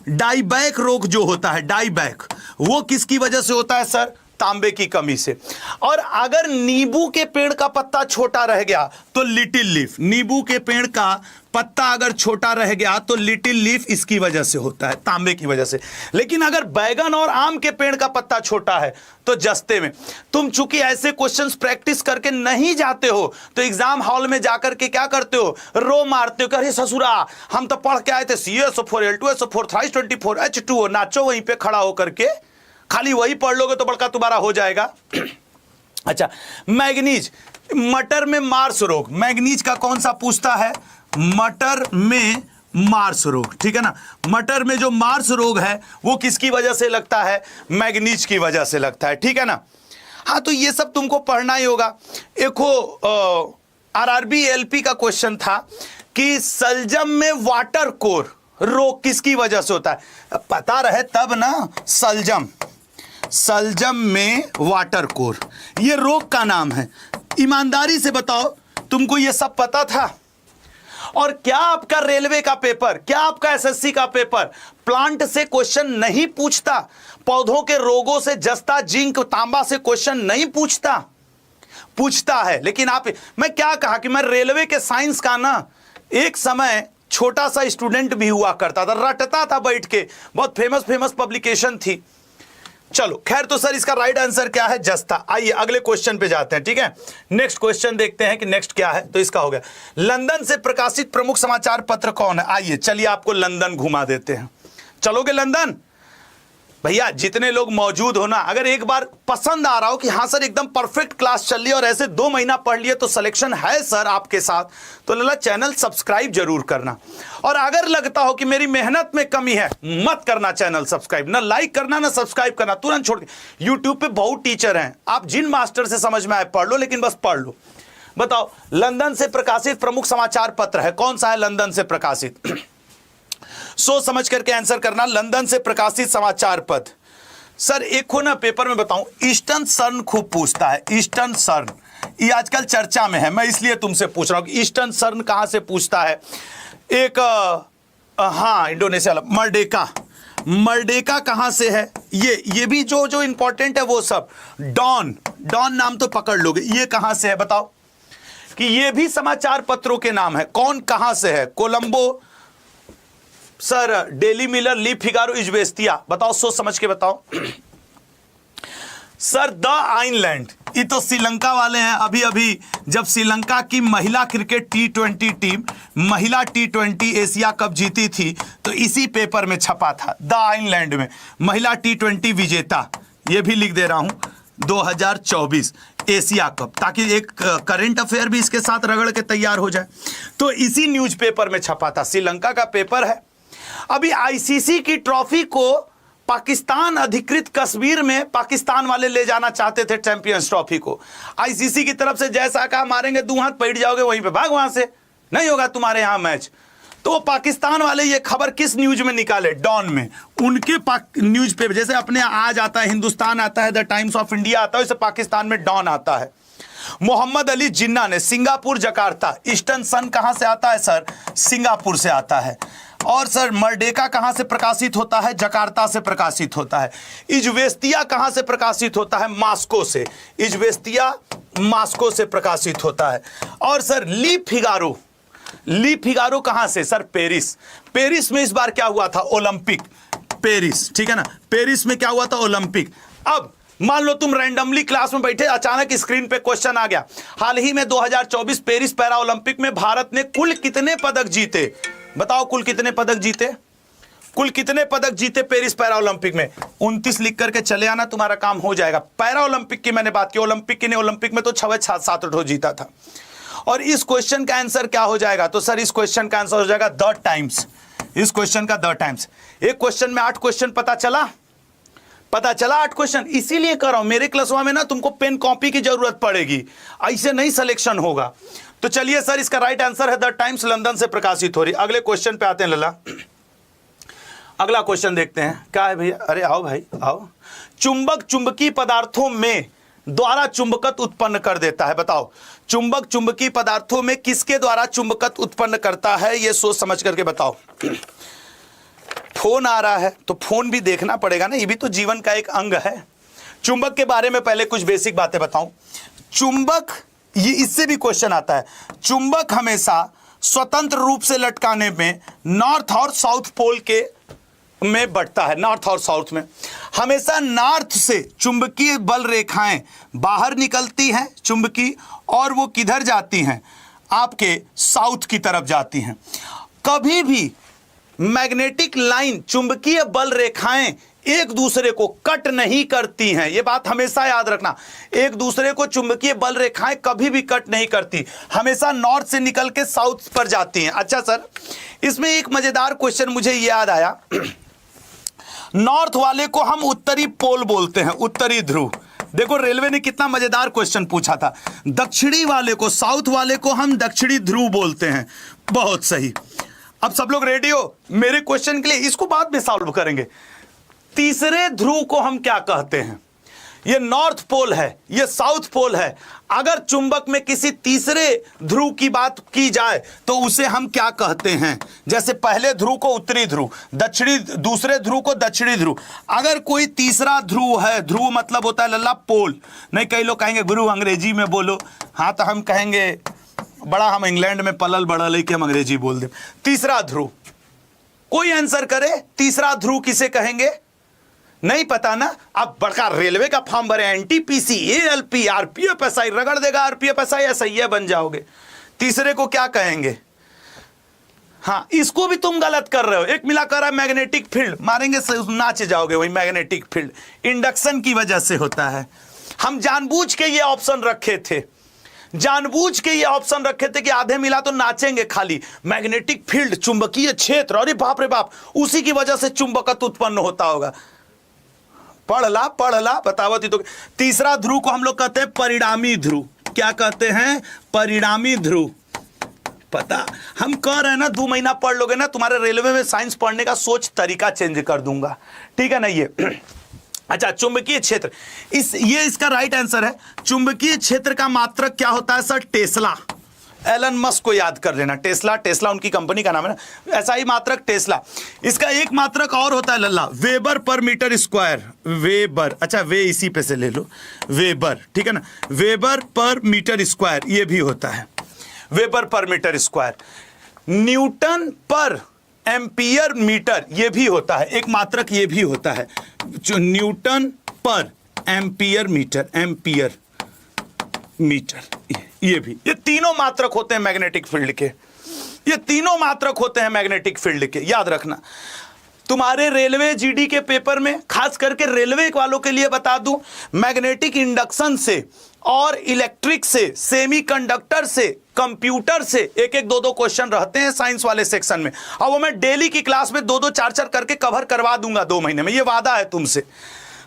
डाईबैक रोग जो होता है, डाईबैक, वो किसकी वजह से होता है सर? तांबे की कमी से। और अगर नींबू के पेड़ का पत्ता छोटा रह गया तो लिटिल लीफ, नींबू के पेड़ का पत्ता अगर छोटा रह गया तो लिटिल लीफ इसकी वजह से होता है, तांबे की वजह से। लेकिन अगर बैगन और आम के पेड़ का पत्ता छोटा है तो जस्ते में। तुम चूंकि ऐसे क्वेश्चंस प्रैक्टिस करके नहीं जाते हो तो एग्जाम हॉल में जाकर के क्या करते हो? रो मारते हो कि अरे ससुरा, हम तो पढ़ के आए थे CaSO4, L2SO4, थ्राइस 24, H2O, नाचो वहीं पे खड़ा होकर के, खाली वही पढ़ लोगे तो बड़का तुम्हारा हो जाएगा। अच्छा, मैग्नीज, मटर में मार्स रोग, मैग्नीज का कौन सा पूछता है? मटर में मार्स रोग, ठीक है ना। मटर में जो मार्स रोग है वो किसकी वजह से लगता है? मैग्नीज की वजह से लगता है, ठीक है ना। हाँ, तो ये सब तुमको पढ़ना ही होगा। देखो RRB LP का क्वेश्चन था कि सलजम में वाटर कोर रोग किसकी वजह से होता है? पता रहे तब ना। सलजम में वाटर कोर, ये रोग का नाम है। ईमानदारी से बताओ, तुमको ये सब पता था? और क्या आपका रेलवे का पेपर, क्या आपका एसएससी का पेपर प्लांट से क्वेश्चन नहीं पूछता? पौधों के रोगों से, जस्ता, जिंक, तांबा से क्वेश्चन नहीं पूछता? पूछता है। लेकिन मैं क्या कहा कि मैं रेलवे के साइंस का ना एक समय छोटा सा स्टूडेंट भी हुआ करता था, रटता था बैठ के, बहुत फेमस पब्लिकेशन थी। चलो खैर, तो सर इसका राइट आंसर क्या है? जस्ता। आइए अगले क्वेश्चन पे जाते हैं, ठीक है। नेक्स्ट क्वेश्चन देखते हैं कि नेक्स्ट क्या है। तो इसका हो गया, लंदन से प्रकाशित प्रमुख समाचार पत्र कौन है? आइए चलिए आपको लंदन घुमा देते हैं। चलोगे लंदन? भैया जितने लोग मौजूद हो ना, अगर एक बार पसंद आ रहा हो कि हाँ सर एकदम परफेक्ट क्लास चल रही है और ऐसे 2 महीना पढ़ लिए तो सिलेक्शन है सर आपके साथ, तो लला चैनल सब्सक्राइब जरूर करना। और अगर लगता हो कि मेरी मेहनत में कमी है, मत करना चैनल सब्सक्राइब, ना लाइक करना ना सब्सक्राइब करना, तुरंत छोड़ के। यूट्यूब पे बहुत टीचर हैं, आप जिन मास्टर से समझ में आए पढ़ लो, लेकिन बस पढ़ लो। बताओ लंदन से प्रकाशित प्रमुख समाचार पत्र है, कौन सा है लंदन से प्रकाशित? सोच समझ करके आंसर करना। लंदन से प्रकाशित समाचार पत्र, सर एक हो ना पेपर में बताऊं, ईस्टर्न सन खूब पूछता है। ईस्टर्न सन ये आजकल चर्चा में है, मैं इसलिए तुमसे पूछ रहा हूं कि ईस्टर्न सन कहां से पूछता है। एक हाँ इंडोनेशिया, मर्डेका कहां से है? ये भी जो इंपॉर्टेंट है वो सब। डॉन नाम तो पकड़ लोगे, ये कहां से है बताओ? कि ये भी समाचार पत्रों के नाम है। कौन कहां से है? कोलंबो सर, डेली मिलर, ली फिगारो, इजवेस्तिया। बताओ सोच समझ के बताओ। सर द आइलैंड, ये तो श्रीलंका वाले हैं। अभी जब श्रीलंका की महिला क्रिकेट T20 टीम महिला T20 एशिया कप जीती थी तो इसी पेपर में छपा था, द आइलैंड में महिला T20 विजेता। ये भी लिख दे रहा हूं 2024 एशिया कप, ताकि एक करंट अफेयर भी इसके साथ रगड़ के तैयार हो जाए। तो इसी न्यूज़पेपर में छपा था, श्रीलंका का पेपर है। अभी आईसीसी की ट्रॉफी को पाकिस्तान अधिकृत कश्मीर में पाकिस्तान वाले ले जाना चाहते थे, चैंपियंस ट्रॉफी को। आईसीसी की तरफ से जैसा कहा, मारेंगे 2 हाथ बैठ जाओगे वहीं पे, भाग वहां से, नहीं होगा तुम्हारे यहां मैच। तो पाकिस्तान वाले ये खबर किस न्यूज में निकाले? डॉन में। उनके न्यूज पे जैसे अपने आज आता है हिंदुस्तान आता है, द टाइम्स ऑफ इंडिया आता है, वैसे पाकिस्तान में डॉन आता है। मोहम्मद अली जिन्ना ने सिंगापुर जकार्ता, ईस्टर्न सन कहां से आता है सर? सिंगापुर से आता है। और सर मर्डेका कहां से प्रकाशित होता है? जकार्ता से प्रकाशित होता है। इजवेस्तिया कहां से प्रकाशित होता है? मास्को से। इजवेस्तिया मास्को से प्रकाशित होता है। और सर ली फिगारो कहां से? Sir Paris. पेरिस में इस बार क्या हुआ था? ओलंपिक। पेरिस, ठीक है ना, पेरिस में क्या हुआ था? ओलंपिक। अब मान लो तुम रैंडमली क्लास में बैठे, अचानक स्क्रीन पे क्वेश्चन आ गया, हाल ही में 2024 पेरिस पैरा ओलंपिक में भारत ने कुल कितने पदक जीते? बताओ कुल कितने पदक जीते? कुल कितने पदक जीते पेरिस पैरा ओलंपिक में? 29 लिख करके चले आना, तुम्हारा काम हो जाएगा। पैरा ओलंपिक की मैंने बात की, ओलंपिक की नहीं। ओलंपिक में तो 6-7 जीता था। और इस क्वेश्चन का आंसर क्या हो जाएगा? तो सर इस क्वेश्चन का आंसर हो जाएगा द टाइम्स। इस क्वेश्चन का द टाइम्स। एक क्वेश्चन में 8 क्वेश्चन पता चला 8 क्वेश्चन। इसीलिए कर रहा हूं, मेरे क्लासवा में ना तुमको पेन कॉपी की जरूरत पड़ेगी, ऐसे नहीं सिलेक्शन होगा। तो चलिए सर इसका राइट आंसर है द टाइम्स, लंदन से प्रकाशित हो रही। अगले क्वेश्चन पे आते हैं लला। अगला क्वेश्चन देखते हैं क्या है भैया। अरे आओ भाई आओ। चुंबक चुंबकीय पदार्थों में द्वारा चुंबकत्व उत्पन्न कर देता है। बताओ चुंबक चुंबकीय पदार्थों में किसके द्वारा चुंबकत्व उत्पन्न करता है? ये सोच समझ करके बताओ। फोन आ रहा है तो फोन भी देखना पड़ेगा ना, ये भी तो जीवन का एक अंग है। चुंबक के बारे में पहले कुछ बेसिक बातें बताऊं। चुंबक, ये इससे भी क्वेश्चन आता है, चुंबक हमेशा स्वतंत्र रूप से लटकाने में नॉर्थ और साउथ पोल के में बढ़ता है। नॉर्थ और साउथ में हमेशा नॉर्थ से चुंबकीय बल रेखाएं बाहर निकलती हैं चुंबकीय, और वो किधर जाती हैं? आपके साउथ की तरफ जाती हैं। कभी भी मैग्नेटिक लाइन, चुंबकीय बल रेखाएं एक दूसरे को कट नहीं करती हैं। यह बात हमेशा याद रखना, एक दूसरे को चुंबकीय बल रेखाएं कभी भी कट नहीं करती, हमेशा नॉर्थ से निकल के साउथ पर जाती हैं। अच्छा सर, इसमें एक मजेदार क्वेश्चन मुझे याद आया। नॉर्थ वाले को हम उत्तरी पोल बोलते हैं, उत्तरी ध्रुव। देखो रेलवे ने कितना मजेदार क्वेश्चन पूछा था। दक्षिणी वाले को, साउथ वाले को हम दक्षिणी ध्रुव बोलते हैं। बहुत सही। अब सब लोग रेडी हो मेरे क्वेश्चन के लिए? इसको बाद में सॉल्व करेंगे। तीसरे ध्रुव को हम क्या कहते हैं? ये नॉर्थ पोल है, ये साउथ पोल है। अगर चुंबक में किसी तीसरे ध्रुव की बात की जाए तो उसे हम क्या कहते हैं? जैसे पहले ध्रुव को उत्तरी ध्रुव, दूसरे ध्रुव को दक्षिणी ध्रुव। अगर कोई तीसरा ध्रुव है, ध्रुव मतलब होता है लल्ला पोल। नहीं, कई लोग कहेंगे गुरु अंग्रेजी में बोलो। हाँ, तो हम कहेंगे बड़ा हम इंग्लैंड में पलल बड़ा लेके हम अंग्रेजी बोल दे। तीसरा ध्रुव, कोई आंसर करे, तीसरा ध्रुव किसे कहेंगे? नहीं पता ना? आप बड़का रेलवे का फॉर्म भरे, एनटीपीसी, एएलपी, आरपीएफ एसआई, रगड़ देगा आरपीएफ एसआई, एसआई बन जाओगे। तीसरे को क्या कहेंगे? हाँ, इसको भी तुम गलत कर रहे हो। एक मिला कर रहा है मैग्नेटिक फील्ड, मारेंगे नाच जाओगे। वही मैग्नेटिक फील्ड इंडक्शन की वजह से होता है। हम जानबूझ के ये ऑप्शन रखे थे, जानबूझ के ये ऑप्शन रखे थे कि आधे मिला तो नाचेंगे खाली। मैग्नेटिक फील्ड, चुंबकीय क्षेत्र, अरे बाप रे बाप, उसी की वजह से चुंबकत्व उत्पन्न होता होगा। पढ़ ला बतावती। तो तीसरा ध्रुव को हम लोग कहते हैं परिणामी ध्रुव। क्या कहते हैं? परिणामी ध्रुव। पता, हम कह रहे हैं ना 2 महीना पढ़ लोगे ना, तुम्हारे रेलवे में साइंस पढ़ने का सोच तरीका चेंज कर दूंगा, ठीक है ना? ये अच्छा, चुंबकीय क्षेत्र, ये इसका राइट आंसर है। चुंबकीय क्षेत्र का मात्रक क्या होता है सर? टेस्ला। एलन मस्क को याद कर लेना। टेस्ला उनकी कंपनी का नाम है ना। ऐसा ही मात्रक टेस्ला। इसका एक मात्रक और होता है लल्ला, वेबर पर मीटर स्क्वायर। वेबर, अच्छा वे इसी पे से ले लो, वेबर, ठीक है ना? वेबर पर मीटर स्क्वायर ये भी होता है, वेबर पर मीटर स्क्वायर। न्यूटन पर एम्पियर मीटर ये भी होता है, एक मात्रक ये भी होता है, जो न्यूटन पर एम्पियर मीटर, एम्पियर मीटर, ये तीनों मात्रक होते हैं मैग्नेटिक फील्ड के। ये तीनों मात्रक होते हैं मैग्नेटिक फील्ड के, याद रखना। तुम्हारे रेलवे जीडी के पेपर में, खास करके रेलवे वालों के लिए बता दूं, मैग्नेटिक इंडक्शन से और इलेक्ट्रिक से, सेमीकंडक्टर से, कंप्यूटर से एक एक 2 क्वेश्चन रहते हैं साइंस वाले सेक्शन में। और वो मैं डेली की क्लास में 2 4 करके कवर करवा दूंगा 2 महीने में, ये वादा है तुमसे।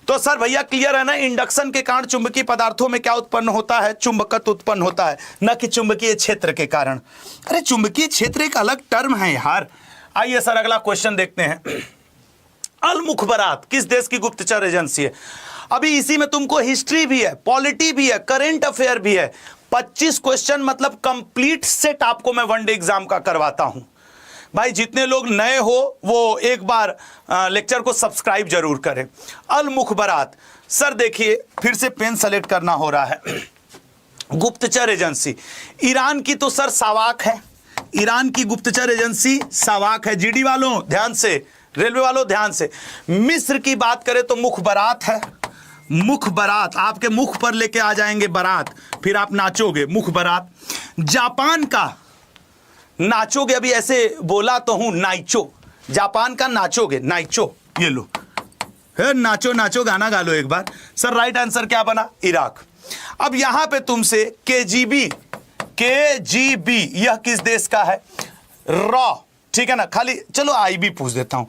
तो सर भैया क्लियर है ना? इंडक्शन के कारण चुंबकीय पदार्थों में क्या उत्पन्न होता है? चुंबकत्व उत्पन्न होता है, न कि चुंबकीय क्षेत्र के कारण। अरे चुंबकीय क्षेत्र एक अलग टर्म है यार। आइए सर अगला क्वेश्चन देखते हैं। अल मुखबरात किस देश की गुप्तचर एजेंसी है? अभी इसी में तुमको हिस्ट्री भी है, पॉलिटी भी है, करंट अफेयर भी है। 25 क्वेश्चन मतलब कंप्लीट सेट आपको मैं वनडे एग्जाम का करवाता हूं। भाई जितने लोग नए हो वो एक बार लेक्चर को सब्सक्राइब जरूर करें। अल मुखबरात, सर देखिए फिर से पेन सेलेक्ट करना हो रहा है। गुप्तचर एजेंसी, ईरान की तो सर सावाक है, ईरान की गुप्तचर एजेंसी सावाक है। जीडी वालों ध्यान से, रेलवे वालों ध्यान से। मिस्र की बात करें तो मुखबरात है, मुखबरात, आपके मुख पर लेके आ जाएंगे बारात, फिर आप नाचोगे, मुखबरात। जापान का नाचोगे, अभी ऐसे बोला तो हूं, नाइचो, जापान का नाचोगे, नाइचो, ये लो, है नाचो नाचो, गाना गा लो एक बार। सर राइट आंसर क्या बना? इराक। अब यहां पे तुमसे केजीबी, केजीबी यह किस देश का है? रॉ, ठीक है ना? खाली चलो आईबी पूछ देता हूं,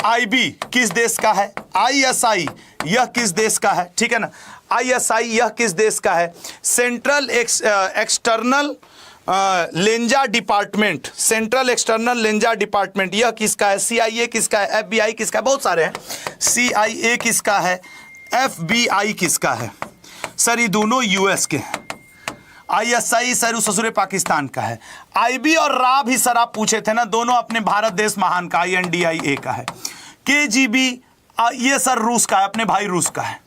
आईबी किस देश का है? आईएसआई यह किस देश का है? ठीक है ना? आईएसआई यह किस देश का है? Central external Lenja department, central external Lenja department यह किसका है? सीआईए किसका है? एफबीआई किसका है? बहुत सारे हैं। सीआईए किसका है? एफबीआई किसका है? सर ये दोनों यूएस के हैं। आईएसआई सर ससुरे पाकिस्तान का है। आईबी और रा भी सर आप पूछे थे ना, दोनों अपने भारत देश महान का, INDIA का है। केजीबी ये सर रूस का है, अपने भाई रूस का है।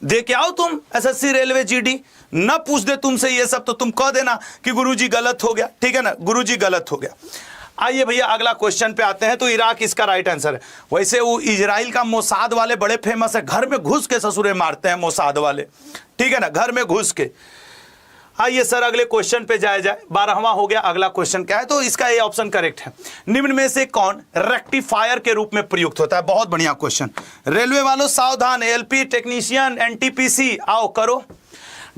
दे के आओ तुम एसएससी रेलवे जीडी, न पूछ दे तुमसे ये सब तो तुम कह देना कि गुरुजी गलत हो गया, ठीक है ना? गुरुजी गलत हो गया। आइए भैया अगला क्वेश्चन पे आते हैं। तो इराक इसका राइट आंसर है। वैसे वो इजराइल का मोसाद वाले बड़े फेमस है, घर में घुस के ससुरे मारते हैं मोसाद वाले, ठीक है ना? घर में घुस के। आइए सर अगले क्वेश्चन पे जाए 12वां हो गया। अगला क्वेश्चन क्या है? तो इसका ये ऑप्शन करेक्ट है। निम्न में से कौन रेक्टिफायर के रूप में प्रयुक्त होता है? बहुत बढ़िया क्वेश्चन। रेलवे वालों सावधान, एलपी टेक्नीशियन, एनटीपीसी आओ करो।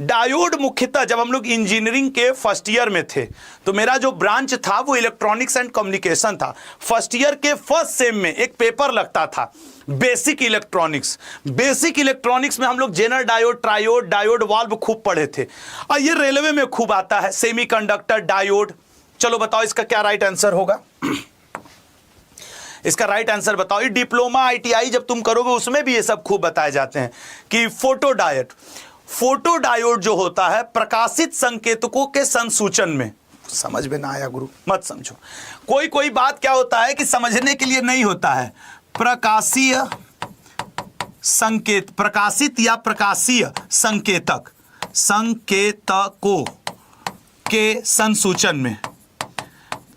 डायोड मुख्यतः जब हम लोग इंजीनियरिंग के फर्स्ट ईयर में थे तो मेरा जो ब्रांच था वो इलेक्ट्रॉनिक्स एंड कम्युनिकेशन था। फर्स्ट ईयर के फर्स्ट सेम में एक पेपर लगता था बेसिक इलेक्ट्रॉनिक्स। बेसिक इलेक्ट्रॉनिक्स में हम लोग zener diode, triode, diode valve खूब पढ़े थे। और ये रेलवे में खूब आता है, सेमीकंडक्टर, डायोड। चलो बताओ इसका क्या राइट आंसर होगा? इसका राइट आंसर बताओ। ये डिप्लोमा ITI जब तुम करोगे उसमें भी ये सब खूब बताए जाते हैं कि फोटोडायोड, फोटोडायोड जो होता है प्रकाशित संकेतकों के संसूचन में, समझ में ना आया गुरु मत समझो, कोई कोई बात क्या होता है कि समझने के लिए नहीं होता है। प्रकाशीय संकेत, प्रकाशित या प्रकाशीय संकेतक, संकेतकों के संसूचन में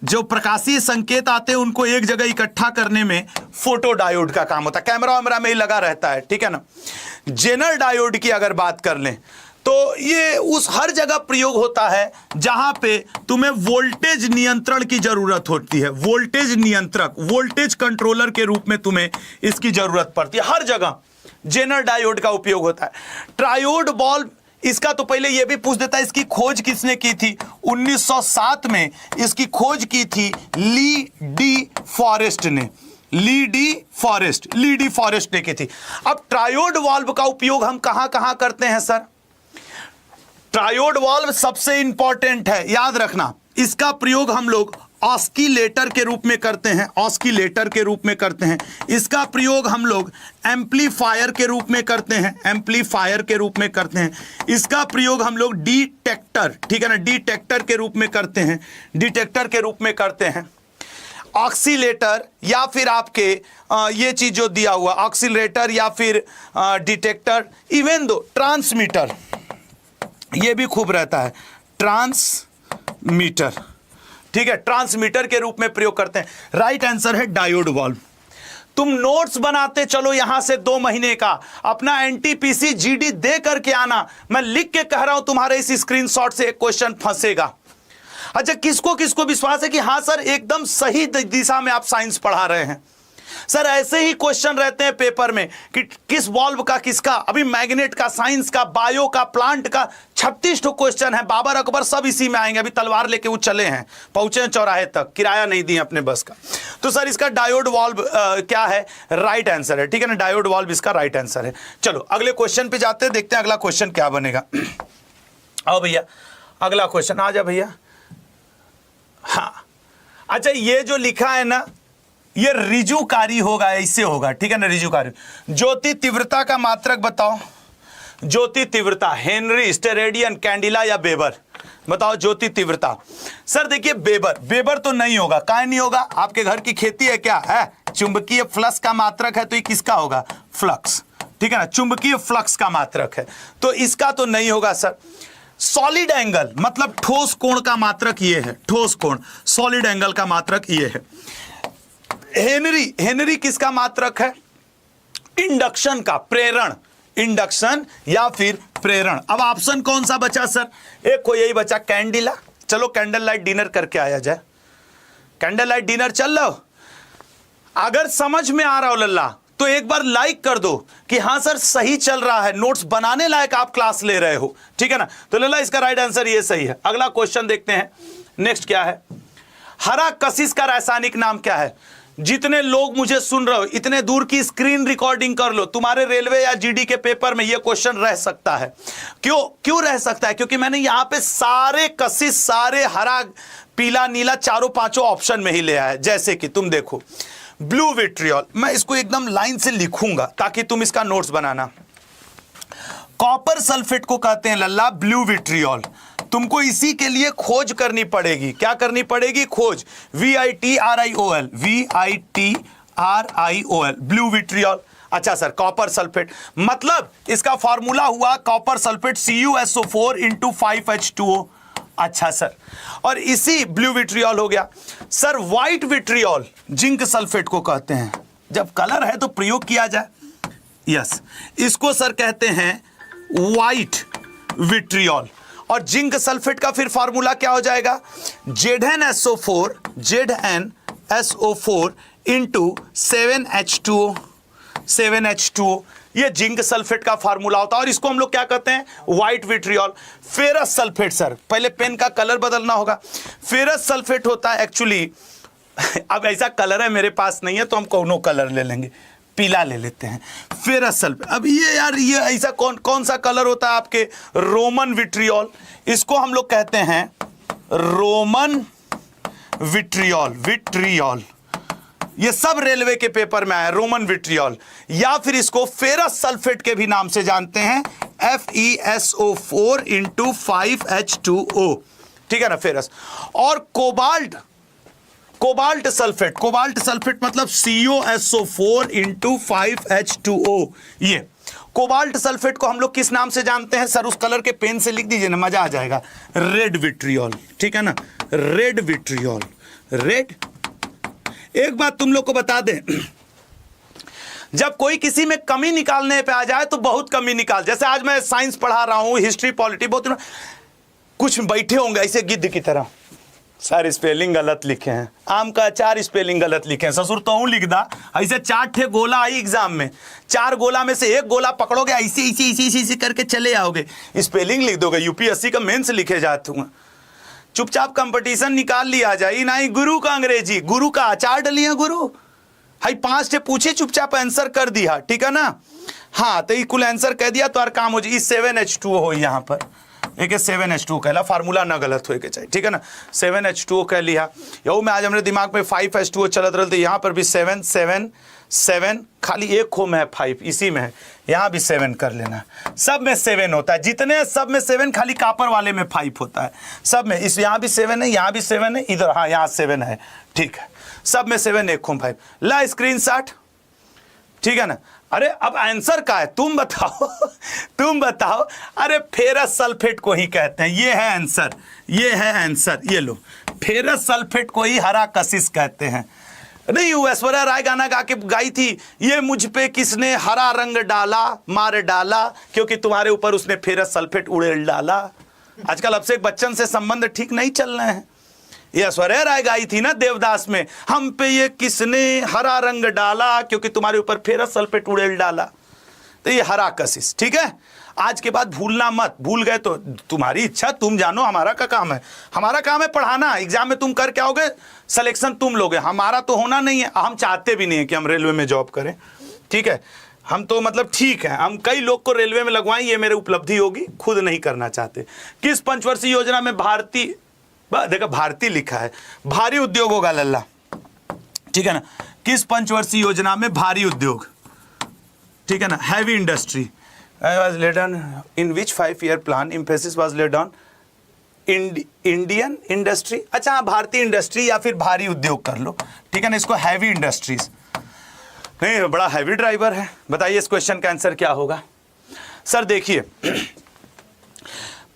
जो प्रकाशीय संकेत आते हैं उनको एक जगह इकट्ठा करने में फोटोडायोड का काम होता है। कैमरा वैमरा में ही लगा रहता है, ठीक है ना। जेनर डायोड की अगर बात कर लें तो ये उस हर जगह प्रयोग होता है जहां पे तुम्हें वोल्टेज नियंत्रण की जरूरत होती है। वोल्टेज नियंत्रक, वोल्टेज कंट्रोलर के रूप में तुम्हें इसकी जरूरत पड़ती है। हर जगह जेनर डायोड का उपयोग होता है। ट्रायोड बल्ब, इसका तो पहले यह भी पूछ देता है इसकी खोज किसने की थी। 1907 में इसकी खोज की थी ली डी फॉरेस्ट ने, ली डी फॉरेस्ट ने की थी। अब ट्रायोड वाल्व का उपयोग हम कहां कहां करते हैं सर? ट्रायोड वाल्व सबसे इंपॉर्टेंट है, याद रखना। इसका प्रयोग हम लोग ऑस्किलेटर के रूप में करते हैं, ऑस्किलेटर के रूप में करते हैं। इसका प्रयोग हम लोग एम्पलीफायर के रूप में करते हैं, एम्पलीफायर के रूप में करते हैं। इसका प्रयोग हम लोग डिटेक्टर, ठीक है ना, डिटेक्टर के रूप में करते हैं, डिटेक्टर के रूप में करते हैं। ऑक्सीलेटर या फिर आपके ये चीज जो दिया हुआ ऑक्सीलेटर या फिर डिटेक्टर, इवन दो ट्रांसमीटर ये भी खूब रहता है, ट्रांसमीटर, ठीक है, ट्रांसमीटर के रूप में प्रयोग करते हैं। राइट आंसर है डायोड वाल्व। तुम नोट्स बनाते चलो यहां से 2 महीने का, अपना NTPC GD दे करके आना। मैं लिख के कह रहा हूं तुम्हारे इस स्क्रीनशॉट से एक क्वेश्चन फंसेगा। अच्छा, किसको किसको विश्वास है कि हां सर एकदम सही दिशा में आप साइंस पढ़ा रहे हैं? सर ऐसे ही क्वेश्चन रहते हैं पेपर में कि किस वाल्व का किसका, अभी मैग्नेट का, साइंस का, बायो का, प्लांट का 36 क्वेश्चन है। बाबर अकबर सब इसी में आएंगे। अभी तलवार लेके वो चले हैं, पहुंचे हैं चौराहे तक, किराया नहीं दिए अपने बस का। तो सर इसका डायोड वाल्व क्या है? राइट आंसर है, ठीक है ना, डायोड वाल्व इसका राइट आंसर है। चलो अगले क्वेश्चन पे जाते हैं, देखते हैं अगला क्वेश्चन क्या बनेगा। आओ भैया अगला क्वेश्चन, आ जा भैया। हाँ अच्छा, ये जो लिखा है ना ये रिजुकारी होगा, इससे होगा, ठीक है ना, रिजुकारी। ज्योति तीव्रता का मात्रक बताओ। ज्योति तीव्रता हेनरी, स्टेरेडियन, कैंडिला या बेबर? बताओ ज्योति तीव्रता। सर देखिए बेबर तो नहीं होगा। काहे नहीं होगा? आपके घर की खेती है क्या? है चुंबकीय फ्लक्स का मात्रक है तो ये किसका होगा? फ्लक्स, ठीक है ना, चुंबकीय फ्लक्स का मात्रक है तो इसका तो नहीं होगा सर। सॉलिड एंगल मतलब ठोस कोण का मात्रक ये है, ठोस कोण, सॉलिड एंगल का मात्रक ये है। हेनरी किसका मात्रक है? इंडक्शन का, प्रेरण, इंडक्शन या फिर प्रेरण। अब ऑप्शन कौन सा बचा सर? एक को यही बचा, कैंडिला। चलो कैंडल लाइट डिनर करके आया जाए। कैंडल लाइट डिनर चल लो। अगर समझ में आ रहा हो लल्ला तो एक बार लाइक कर दो कि हां सर सही चल रहा है, नोट्स बनाने लायक आप क्लास ले रहे हो, ठीक है ना। तो लल्ला इसका राइट आंसर ये सही है। अगला क्वेश्चन देखते हैं, नेक्स्ट क्या है? हरा कशिश का रासायनिक नाम क्या है? जितने लोग मुझे सुन रहे हो इतने दूर की स्क्रीन रिकॉर्डिंग कर लो, तुम्हारे रेलवे या GD के पेपर में यह क्वेश्चन रह सकता है। क्यों रह सकता है? क्योंकि मैंने यहां पे सारे कशिश, सारे हरा, पीला, नीला, चारों पांचों ऑप्शन में ही ले आया है। जैसे कि तुम देखो ब्लू विट्रियोल, मैं इसको एकदम लाइन से लिखूंगा ताकि तुम इसका नोट्स बनाना। कॉपर सल्फेट को कहते हैं लल्ला ब्लू विट्रियोल। तुमको इसी के लिए खोज करनी पड़ेगी। क्या करनी पड़ेगी? खोज। VITRIOL, VITRIOL, blue vitriol. अच्छा सर, कॉपर सल्फेट मतलब इसका फॉर्मूला हुआ कॉपर सल्फेट CuSO4 × 5H2O। अच्छा सर, और इसी ब्लू विट्रियोल हो गया। Sir white vitriol zinc sulphate को कहते हैं। जब कलर है तो प्रयोग किया जाए। यस, इसको सर कहते हैं व्हाइट विट्रियोल। और जिंक सल्फेट का फिर फार्मूला क्या हो जाएगा? ZnSO4 × 7H2O, 7H2O। ये जिंक सल्फेट का फार्मूला होता है और इसको हम लोग क्या कहते हैं? White vitriol. Ferrous sulphate, sir पहले पेन का कलर बदलना होगा। फेरस सल्फेट होता है एक्चुअली, अब ऐसा कलर है मेरे पास नहीं है तो हम कोनो कलर ले लेंगे, पीला ले लेते हैं, फेरस सल्फेट। अब ये यार ये ऐसा कौन सा कलर होता है आपके? Roman vitriol. इसको हम लोग कहते हैं रोमन विट्रियोल, विट्रियोल। ये सब रेलवे के पेपर में आया, रोमन विट्रियोल, या फिर इसको फेरस सल्फेट के भी नाम से जानते हैं, FeSO4 × 5H2O, ठीक है ना, फेरस। और कोबाल्ट सल्फेट मतलब COSO4 × 5H2O। ये कोबाल्ट सल्फेट को हम लोग किस नाम से जानते हैं सर? उस कलर के पेन से लिख दीजिए ना, मजा आ जाएगा। रेड विट्रियोल, ठीक है ना, रेड विट्रियोल, रेड। एक बात तुम लोग को बता दें, जब कोई किसी में कमी निकालने पे आ जाए तो बहुत कमी निकाल, जैसे आज मैं साइंस पढ़ा रहा हूं, हिस्ट्री, पॉलिटी, बहुत कुछ बैठे होंगे ऐसे गिद्ध की तरह, सर स्पेलिंग गलत लिखे हैं, आम का अचार स्पेलिंग गलत लिखे हैं, ससुर तो लिख दा। ऐसे 4 ठे गोला आई एग्जाम में, 4 गोला में से एक गोला पकड़ोगे, ऐसे ऐसे करके चले आओगे, स्पेलिंग लिख दोगे, यूपीएससी का मेंस लिखे जाते हुए। चुपचाप कंपटीशन निकाल लिया जाए, नहीं गुरु का अंग्रेजी, गुरु का अचार डलिया गुरु, हाई 5 ठे पूछे, चुपचाप आंसर कर दिया, ठीक है ना। हाँ तो कुल आंसर कह दिया तो काम हो जाए। 7H2O हो यहाँ पर, एक 7H2O कहला, फार्मूला ना गलत होए के चाहिए, ठीक है ना। 7H2O कह लिया, यू में आज हमारे दिमाग में 5H2O चलत रहे, तो यहाँ पर भी 7 7 7, खाली एक खो में है 5, इसी में है, यहाँ भी 7 कर लेना। सब में 7 होता है, जितने सब में 7, खाली कापर वाले में 5 होता है। सब में इस यहाँ भी 7 है, यहाँ भी 7 है, इधर हाँ यहाँ 7 है, ठीक है। सब में 7, एक खो 5। ला स्क्रीनशॉट, ठीक है ना। अरे अब आंसर का है, तुम बताओ तुम बताओ। अरे फेरस सल्फेट को ही कहते हैं, ये है आंसर, ये है आंसर, ये लो, फेरस सल्फेट को ही हरा कशिश कहते हैं। नहीं वो ऐश्वर्या राय गाना गा के गाई थी, ये मुझ पे किसने हरा रंग डाला, मार डाला, क्योंकि तुम्हारे ऊपर उसने फेरस सल्फेट उड़ेल डाला। आजकल अभिषेक बच्चन से संबंध ठीक नहीं चल रहे हैं। ये ऐश्वर्या राय गाई थी ना देवदास में, हम पे ये किसने हरा रंग डाला, क्योंकि तुम्हारे ऊपर फेरस सल्फेट उड़ेल डाला। तो ये हरा कशिश, ठीक है। आज के बाद भूलना मत, भूल गए तो तुम्हारी इच्छा, तुम जानो, हमारा का काम है, हमारा काम है पढ़ाना। एग्जाम में तुम कर क्या होगे, सिलेक्शन तुम लोगे, हमारा तो होना नहीं है। हम चाहते भी नहीं है कि हम रेलवे में जॉब करें, ठीक है। हम तो मतलब ठीक है, हम कई लोग को रेलवे में लगवाएं, ये मेरी उपलब्धि होगी, खुद नहीं करना चाहते। किस पंचवर्षीय योजना में भारतीय, देखा भारतीय लिखा है, भारी उद्योग होगा लल्ला, ठीक है ना। किस पंचवर्षीय योजना में भारी उद्योग, ठीक है ना, heavy industry was laid on, in which 5-year plan emphasis was laid on Indian industry. अच्छा हाँ, भारतीय इंडस्ट्री या फिर भारी उद्योग कर लो, ठीक है ना। इसको हैवी इंडस्ट्रीज, नहीं बड़ा हैवी ड्राइवर है। बताइए इस क्वेश्चन का आंसर क्या होगा सर? देखिए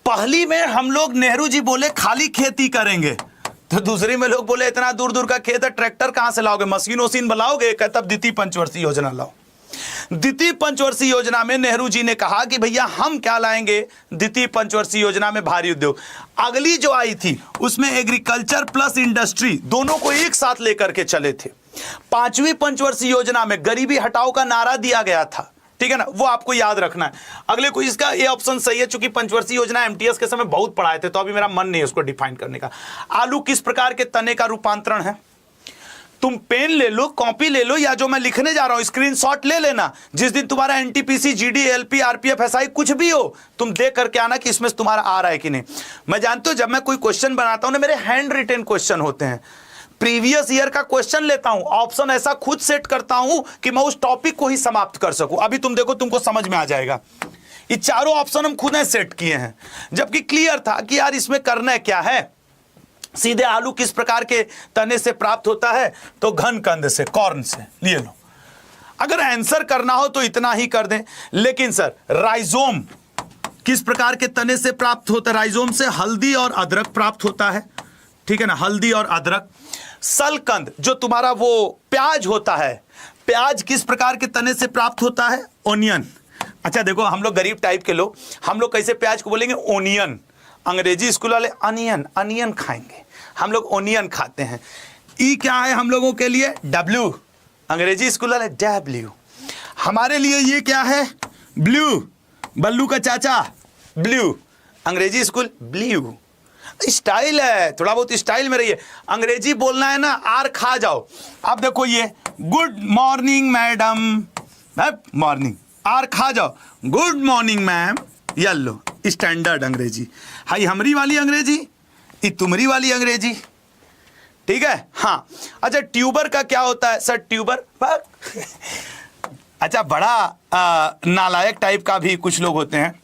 पहली में हम लोग, नेहरू जी बोले खाली खेती करेंगे, तो दूसरी में लोग बोले इतना दूर दूर का खेत है, ट्रैक्टर कहां से लाओगे, मशीन वशीन बनाओगे, तब द्वितीय पंचवर्षीय योजना लाओ। द्वितीय पंचवर्षीय योजना में नेहरू जी ने कहा कि भैया हम क्या लाएंगे, द्वितीय पंचवर्षीय योजना में भारी उद्योग। अगली जो आई थी उसमें एग्रीकल्चर प्लस इंडस्ट्री, दोनों को एक साथ लेकर के चले थे। 5वीं पंचवर्षीय योजना में गरीबी हटाओ का नारा दिया गया था, ठीक है ना, वो आपको याद रखना है। अगले को इसका ये ऑप्शन सही है, चूंकि पंचवर्षीय योजना एमटीएस के समय बहुत पढ़ाए थे, तो अभी मेरा मन नहीं है उसको डिफाइन करने का। आलू किस प्रकार के तने का रूपांतरण है? तुम पेन ले लो, कॉपी ले लो, या जो मैं लिखने जा रहा हूं स्क्रीनशॉट ले लेना। जिस दिन तुम्हारा NTPC, GD, LP, RPF, SI कुछ भी हो, तुम देख करके आना कि इसमें तुम्हारा आ रहा है कि नहीं। मैं जानता हूं जब मैं कोई क्वेश्चन बनाता हूं ना, मेरे हैंड रिटेन क्वेश्चन होते हैं, प्रीवियस ईयर का क्वेश्चन लेता हूं, ऑप्शन ऐसा खुद सेट करता हूं कि मैं उस टॉपिक को ही समाप्त कर सकूं। अभी तुम देखो, तुमको समझ में आ जाएगा। ये चारों ऑप्शन हम खुद ने सेट किए हैं, जबकि क्लियर था कि यार इसमें करना क्या है। सीधे आलू किस प्रकार के तने से प्राप्त होता है, तो घन कंद से, कॉर्न से, लिए लो। अगर आंसर करना हो तो इतना ही कर दें, लेकिन सर राइजोम किस प्रकार के तने से प्राप्त होता है? राइजोम से हल्दी और अदरक प्राप्त होता है, ठीक है ना, हल्दी और अदरक। सलकंद जो तुम्हारा वो प्याज होता है, प्याज किस प्रकार के तने से प्राप्त होता है? ओनियन। अच्छा देखो, हम लोग गरीब टाइप के लोग, हम लोग कैसे प्याज को बोलेंगे? ओनियन। अंग्रेजी स्कूल वाले अनियन, अनियन खाएंगे, हम लोग ओनियन खाते हैं। ई क्या है हम लोगों के लिए? डब्ल्यू। अंग्रेजी स्कूल वाले डब्ल्यू। हमारे लिए ये क्या है? ब्लू। बल्लू का चाचा ब्लू, अंग्रेजी स्कूल ब्लू। स्टाइल है, थोड़ा बहुत स्टाइल में रहिए। अंग्रेजी बोलना है ना, आर खा जाओ। अब देखो ये गुड मॉर्निंग मैडम, मॉर्निंग, आर खा जाओ, good morning ma'am, yellow, standard अंग्रेजी। हाई हमरी वाली अंग्रेजी, ये तुमरी वाली अंग्रेजी, ठीक है। हाँ, अच्छा ट्यूबर का क्या होता है सर? ट्यूबर अच्छा बड़ा नालायक टाइप का भी कुछ लोग होते हैं।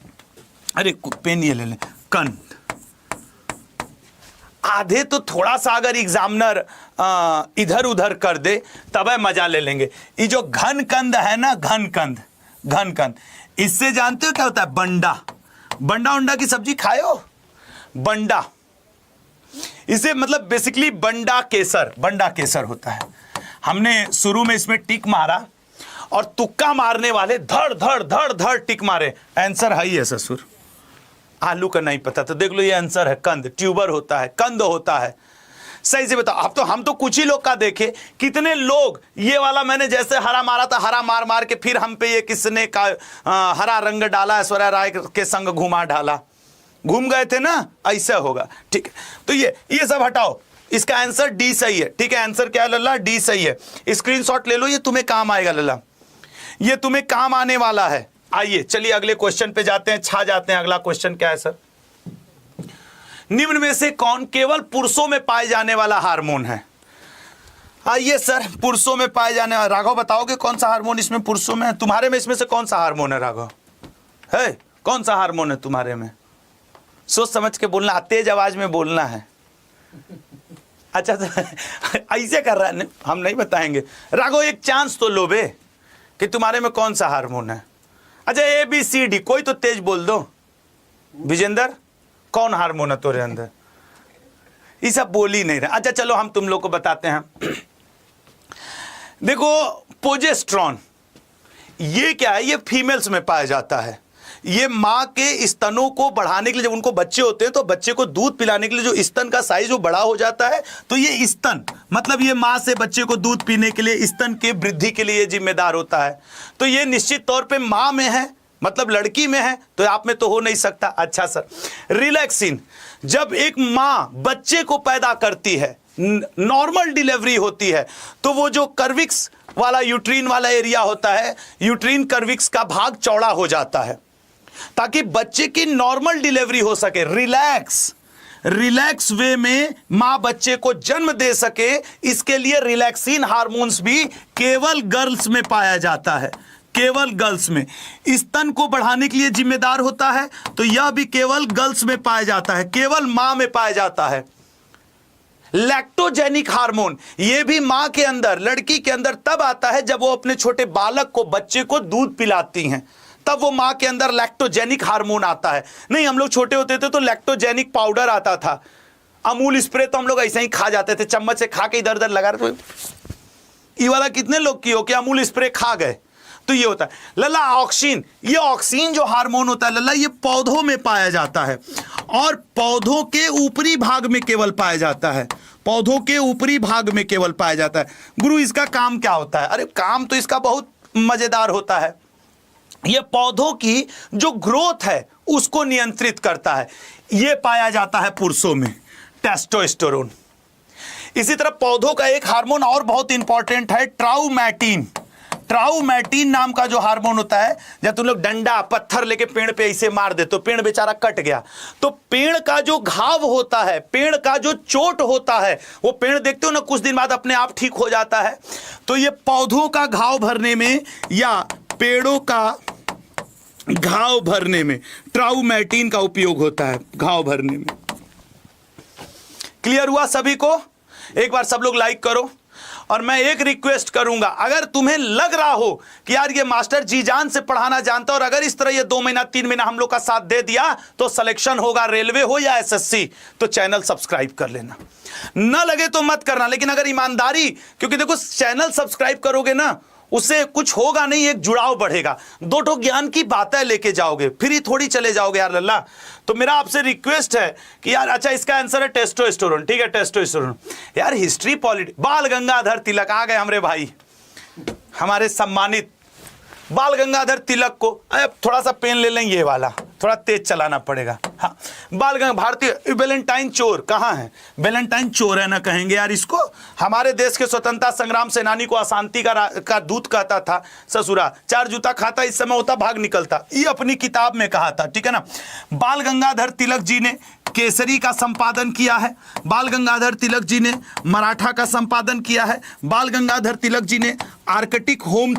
अरे पेन ये ले लें। कंद, आधे तो थोड़ा सा अगर एग्जामिनर इधर उधर कर दे तब मजा ले लेंगे। ये जो घन कंद है ना, घन कंद, इससे जानते हो क्या होता है? बंडा उंडा की सब्जी खाए हो? बंडा, इसे मतलब बेसिकली बंडा केसर होता है। हमने शुरू में इसमें टिक मारा और तुक्का मारने वाले धड़ टिक मारे, आंसर है ही ससुर। आलू का नहीं पता तो देख लो ये आंसर है कंद, ट्यूबर होता है, कंद होता है। सही से बताओ। अब तो हम तो कुछ ही लोग का देखे, कितने लोग ये वाला मैंने जैसे हरा मारा था, हरा मार के फिर हम पे ये किसने का हरा रंग डाला, ऐश्वर्या राय के संग घुमा ढाला, घूम गए थे ना, ऐसा होगा। ठीक है, तो ये सब हटाओ, इसका आंसर डी सही है। ठीक है, आंसर क्या है लल्ला? डी सही है। स्क्रीनशॉट ले लो, ये तुम्हें काम आएगा लल्ला, ये तुम्हें काम आने वाला है। आइए चलिए अगले क्वेश्चन पे जाते हैं, छा जाते हैं। अगला क्वेश्चन क्या है सर? निम्न में से कौन केवल पुरुषों में पाए जाने वाला हार्मोन है? आइए सर, पुरुषों में पाए जाने वाला, राघव बताओगे कौन सा हार्मोन इसमें पुरुषों में है? तुम्हारे में इसमें से कौन सा हार्मोन है राघव? है कौन सा हार्मोन है तुम्हारे में? सोच समझ के बोलना, तेज आवाज में बोलना है। अच्छा ऐसे कर रहा है, हम नहीं बताएंगे। राघव एक चांस तो लो बे कि तुम्हारे में कौन सा हार्मोन है। अच्छा ABCD, कोई तो तेज बोल दो। विजेंद्र कौन हार्मोन है तुम्हारे अंदर? ये सब बोल ही नहीं रहा। अच्छा चलो हम तुम लोग को बताते हैं। देखो प्रोजेस्टेरॉन, ये क्या है? ये फीमेल्स में पाया जाता है। ये माँ के स्तनों को बढ़ाने के लिए, जब उनको बच्चे होते हैं तो बच्चे को दूध पिलाने के लिए जो स्तन का साइज वो बड़ा हो जाता है, तो ये स्तन मतलब ये माँ से बच्चे को दूध पीने के लिए, स्तन के वृद्धि के लिए जिम्मेदार होता है। तो ये निश्चित तौर पे माँ में है, मतलब लड़की में है, तो आप में तो हो नहीं सकता। अच्छा सर, रिलैक्सिन, जब एक माँ बच्चे को पैदा करती है, नॉर्मल डिलीवरी होती है, तो वो जो कर्विक्स वाला यूट्रीन वाला एरिया होता है, यूट्रीन कर्विक्स का भाग चौड़ा हो जाता है ताकि बच्चे की नॉर्मल डिलीवरी हो सके। रिलैक्स वे में मां बच्चे को जन्म दे सके, इसके लिए रिलैक्सिन हार्मोन्स भी केवल गर्ल्स में पाया जाता है, केवल गर्ल्स में। स्तन को बढ़ाने के लिए जिम्मेदार होता है, तो यह भी केवल गर्ल्स में पाया जाता है, केवल मां में पाया जाता है। लैक्टोजेनिक हार्मोन, यह भी मां के अंदर, लड़की के अंदर तब आता है जब वो अपने छोटे बालक को, बच्चे को दूध पिलाती हैं, तब वो मां के अंदर लैक्टोजेनिक हार्मोन आता है। नहीं, हम लोग छोटे होते थे तो लैक्टोजेनिक पाउडर आता था, अमूल स्प्रे तो हम लोग ऐसे ही खा जाते थे, चम्मच से खा के इधर उधर लगा रहे। ये वाला कितने लोग की हो कि अमूल स्प्रे खा गए? तो ये होता है लल्ला ऑक्सीन। ये ऑक्सीन जो हार्मोन होता है लल्ला, ये पौधों में पाया जाता है और पौधों के ऊपरी भाग में केवल पाया जाता है, पौधों के ऊपरी भाग में केवल पाया जाता है। गुरु इसका काम क्या होता है? अरे काम तो इसका बहुत मजेदार होता है। ये पौधों की जो ग्रोथ है उसको नियंत्रित करता है। ये पाया जाता है पुरुषों में, टेस्टोस्टेरोन। इसी तरह पौधों का एक हार्मोन और बहुत इंपॉर्टेंट है, ट्राउमैटिन। ट्राउमैटिन नाम का जो हार्मोन होता है, जब तुम लोग डंडा पत्थर लेके पेड़ पे ऐसे मार दे तो पेड़ बेचारा कट गया, तो पेड़ का जो घाव होता है, पेड़ का जो चोट होता है, वो पेड़ देखते हो ना कुछ दिन बाद अपने आप ठीक हो जाता है। तो ये पौधों का घाव भरने में या पेड़ों का घाव भरने में ट्राउमैटिन का उपयोग होता है, घाव भरने में। क्लियर हुआ सभी को? एक बार सब लोग लाइक करो। और मैं एक रिक्वेस्ट करूंगा, अगर तुम्हें लग रहा हो कि यार ये मास्टर जी जान से पढ़ाना जानता और अगर इस तरह ये 2 महीना 3 महीना हम लोग का साथ दे दिया तो सिलेक्शन होगा, रेलवे हो या SSC, तो चैनल सब्सक्राइब कर लेना। न लगे तो मत करना, लेकिन अगर ईमानदारी, क्योंकि देखो चैनल सब्सक्राइब करोगे ना, उससे कुछ होगा नहीं, एक जुड़ाव बढ़ेगा, 2 ठो ज्ञान की बातें लेके जाओगे, फिर ही थोड़ी चले जाओगे यार लल्ला। तो मेरा आपसे रिक्वेस्ट है कि यार, अच्छा इसका आंसर है टेस्टोस्टेरोन। ठीक है, टेस्टोस्टेरोन। यार हिस्ट्री पॉलिटी, बाल गंगाधर तिलक आ गए हमारे भाई, हमारे सम्मानित बाल गंगाधर तिलक को। अब थोड़ा सा पेन ले लें, ये वाला थोड़ा तेज चलाना पड़ेगा। हाँ, बाल गंगा भारतीय वैलेंटाइन चोर कहाँ है? वैलेंटाइन चोर है ना कहेंगे यार इसको। हमारे देश के स्वतंत्रता संग्राम सेनानी को अशांति का दूत कहता था ससुरा, 4 जूता खाता इस समय होता भाग निकलता, ये अपनी किताब में कहा था। ठीक है ना। बाल गंगाधर तिलक जी ने केसरी का संपादन किया है बाल गंगाधर तिलक जी ने, मराठा का संपादन किया है बाल गंगाधर तिलक जी ने, आर्कटिक होम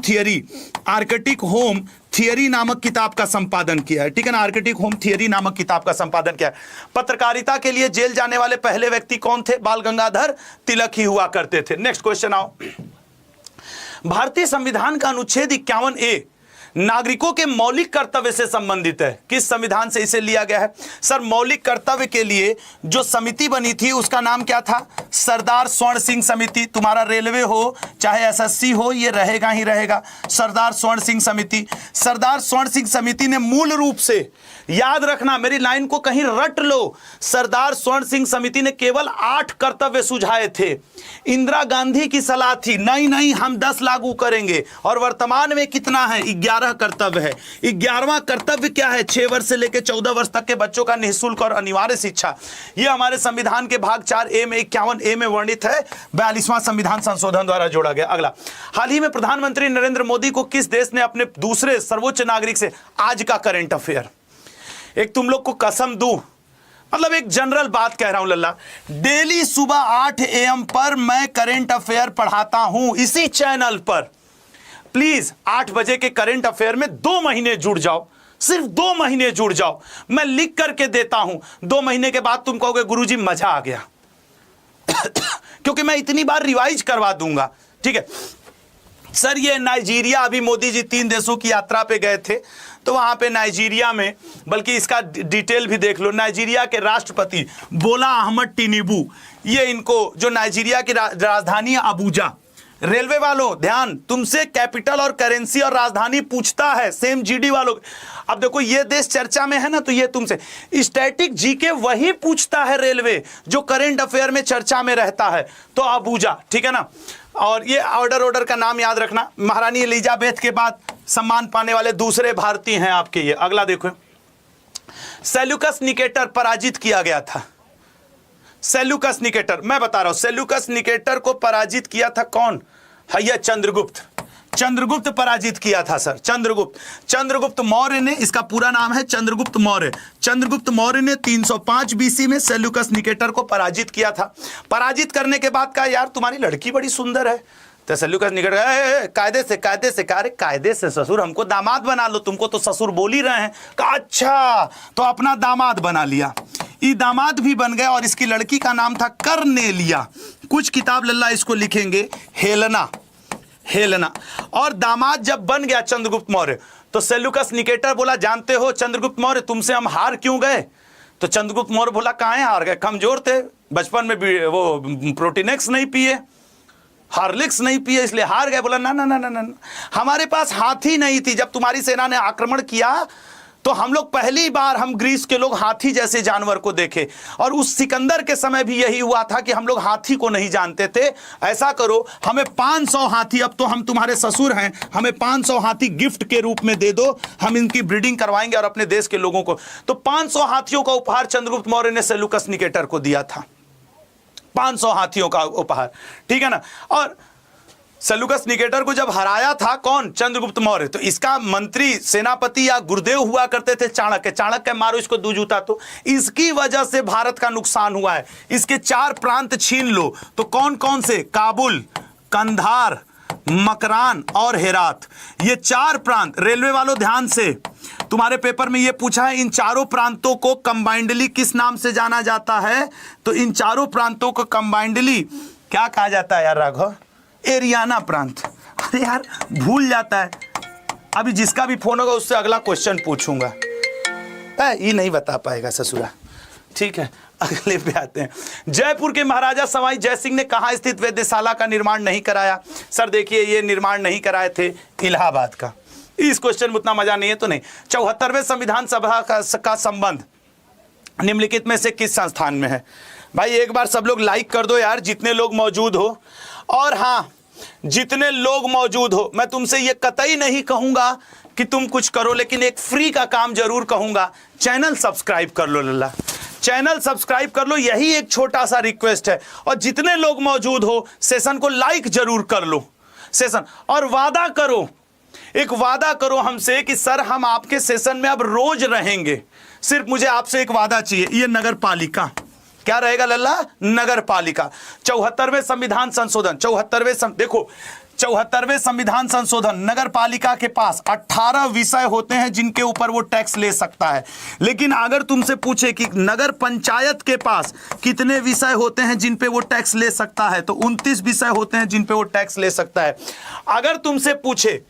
थियरी नामक किताब का संपादन किया है, ठीक है ना, आर्कटिक होम थियरी नामक किताब का संपादन किया है। पत्रकारिता के लिए जेल जाने वाले पहले व्यक्ति कौन थे? बाल गंगाधर तिलक ही हुआ करते थे। नेक्स्ट क्वेश्चन आओ। भारतीय संविधान का अनुच्छेद 51A नागरिकों के मौलिक कर्तव्य से संबंधित है। किस संविधान से इसे लिया गया है? सर, मौलिक कर्तव्य के लिए जो समिति बनी थी उसका नाम क्या था? सरदार स्वर्ण सिंह समिति। तुम्हारा रेलवे हो चाहे एसएससी हो, ये रहेगा ही रहेगा, सरदार स्वर्ण सिंह समिति। सरदार स्वर्ण सिंह समिति ने मूल रूप से, याद रखना, मेरी लाइन को कहीं रट लो, सरदार स्वर्ण सिंह समिति ने केवल 8 कर्तव्य सुझाए थे। इंदिरा गांधी की सलाह थी नहीं हम 10 लागू करेंगे, और वर्तमान में कितना है? 11 कर्तव्य है। 11वां कर्तव्य क्या है? 6 वर्ष से लेकर 14 वर्ष तक के बच्चों का निःशुल्क और अनिवार्य शिक्षा। यह हमारे संविधान के भाग 4A में 51A में वर्णित है। 42वां संविधान संशोधन द्वारा जोड़ा गया। अगला, हाल ही में प्रधानमंत्री नरेंद्र मोदी को किस देश ने अपने दूसरे सर्वोच्च नागरिक से, आज का करंट अफेयर, एक तुम लोग को कसम दूं, मतलब एक जनरल बात कह रहा हूं लल्ला, डेली सुबह 8 AM पर मैं करंट अफेयर पढ़ाता हूं इसी चैनल पर। प्लीज 8 बजे के करंट अफेयर में 2 महीने जुड़ जाओ, सिर्फ 2 महीने जुड़ जाओ, मैं लिख करके देता हूं। 2 महीने के बाद तुम कहोगे गुरुजी मजा आ गया क्योंकि मैं इतनी बार रिवाइज करवा दूंगा, ठीक है। सर, ये नाइजीरिया, अभी मोदी जी 3 देशों की यात्रा पे गए थे, तो वहां पे नाइजीरिया में, बल्कि इसका डिटेल भी देख लो, नाइजीरिया के राष्ट्रपति बोला अहमद टिनिबू, ये इनको, जो नाइजीरिया की राजधानी है अबूजा, रेलवे वालों ध्यान, तुमसे कैपिटल और करेंसी और राजधानी पूछता है, सेम जीडी वालों। अब देखो ये देश चर्चा में है ना, तो ये तुमसे स्टैटिक जीके वही पूछता है रेलवे जो करंट अफेयर में चर्चा में रहता है, तो अबूजा, ठीक है ना। और ये ऑर्डर का नाम याद रखना, महारानी एलिजाबेथ के बाद सम्मान पाने वाले दूसरे भारतीय हैं आपके ये। अगला देखो, सेल्यूकस निकेटर पराजित किया गया था। सेल्यूकस निकेटर, मैं बता रहा हूं, सेल्यूकस निकेटर को पराजित किया था कौन? हैया चंद्रगुप्त। चंद्रगुप्त पराजित किया था सर, चंद्रगुप्त मौर्य ने, इसका पूरा नाम है चंद्रगुप्त मौर्य। चंद्रगुप्त मौर्य ने 305 BC में सेल्यूकस निकेटर को पराजित किया था। पराजित करने के बाद कहा यार तुम्हारी लड़की बड़ी सुंदर है, तो सेल्यूकस निकेटर कायदे से ससुर हमको दामाद बना लो, तुमको तो ससुर बोल ही रहे हैं। कहा अच्छा, तो अपना दामाद बना लिया। ये दामाद भी बन गया और इसकी लड़की का नाम था कर्नेलिया। कुछ किताब लल्ला इसको लिखेंगे हेलेना। और दामाद जब बन गया चंद्रगुप्त मौर्य, तो सेल्यूकस निकेटर बोला जानते हो चंद्रगुप्त मौर्य तुमसे हम हार क्यों गए? तो चंद्रगुप्त मौर्य बोला काहे हार गए? कमजोर थे, बचपन में भी वो प्रोटीनेक्स नहीं पिए, हार्लिक्स नहीं पिए, इसलिए हार गए। बोला ना, हमारे पास हाथी नहीं थी। जब तुम्हारी सेना ने आक्रमण किया तो हम लोग पहली बार, हम ग्रीस के लोग हाथी जैसे जानवर को देखे, और उस सिकंदर के समय भी यही हुआ था कि हम लोग हाथी को नहीं जानते थे। ऐसा करो, हमें 500 हाथी, अब तो हम तुम्हारे ससुर हैं, हमें 500 हाथी गिफ्ट के रूप में दे दो, हम इनकी ब्रीडिंग करवाएंगे और अपने देश के लोगों को। तो 500 हाथियों का उपहार चंद्रगुप्त मौर्य ने सेल्यूकस निकेटर को दिया था, 500 हाथियों का उपहार, ठीक है ना। और सेल्यूकस निकेटर को जब हराया था कौन? चंद्रगुप्त मौर्य। तो इसका मंत्री, सेनापति या गुरुदेव हुआ करते थे चाणक्य मारो इसको 2 जूता। तो इसकी वजह से भारत का नुकसान हुआ है। इसके 4 प्रांत छीन लो, तो कौन कौन से? काबुल, कंधार, मकरान और हेरात, ये 4 प्रांत। रेलवे वालों ध्यान से, तुम्हारे पेपर में ये पूछा है इन चारों प्रांतों को कंबाइंडली किस नाम से जाना जाता है? तो इन चारों प्रांतों को कंबाइंडली क्या कहा जाता है यार राघव? एरियाना प्रांत। अरे यार भूल जाता है। अभी जिसका भी फोन होगा उससे अगला क्वेश्चन पूछूंगा, ये नहीं बता पाएगा ससुरा, ठीक है। अगले पे आते हैं। जयपुर के महाराजा सवाई जयसिंह ने कहाँ स्थित वेधशाला का निर्माण नहीं कराया? सर देखिए, ये निर्माण नहीं कराए थे इलाहाबाद का। इस क्वेश्चन में उतना मजा नहीं है तो नहीं। 74वें संविधान सभा का संबंध निम्नलिखित में से किस संस्थान में है? भाई एक बार सब लोग लाइक कर दो यार, जितने लोग मौजूद हो। और हाँ, जितने लोग मौजूद हो, मैं तुमसे ये कतई नहीं कहूंगा कि तुम कुछ करो, लेकिन एक फ्री का काम जरूर कहूंगा, चैनल सब्सक्राइब कर लो लल्ला, चैनल सब्सक्राइब कर लो, यही एक छोटा सा रिक्वेस्ट है। और जितने लोग मौजूद हो सेशन को लाइक जरूर कर लो सेशन, और वादा करो एक वादा करो हमसे कि सर हम आपके सेशन में अब रोज रहेंगे, सिर्फ मुझे आपसे एक वादा चाहिए। ये नगर पालिका क्या रहेगा लल्ला? नगर पालिका। 74वें संविधान संशोधन, 74वें संविधान संशोधन, नगर पालिका के पास 18 विषय होते हैं जिनके ऊपर वो टैक्स ले सकता है। लेकिन अगर तुमसे पूछे कि नगर पंचायत के पास कितने विषय होते हैं जिन पे वो टैक्स ले सकता है, तो 29 विषय होते हैं जिन पे वो टैक्स ले सकता है। अगर तुमसे पूछे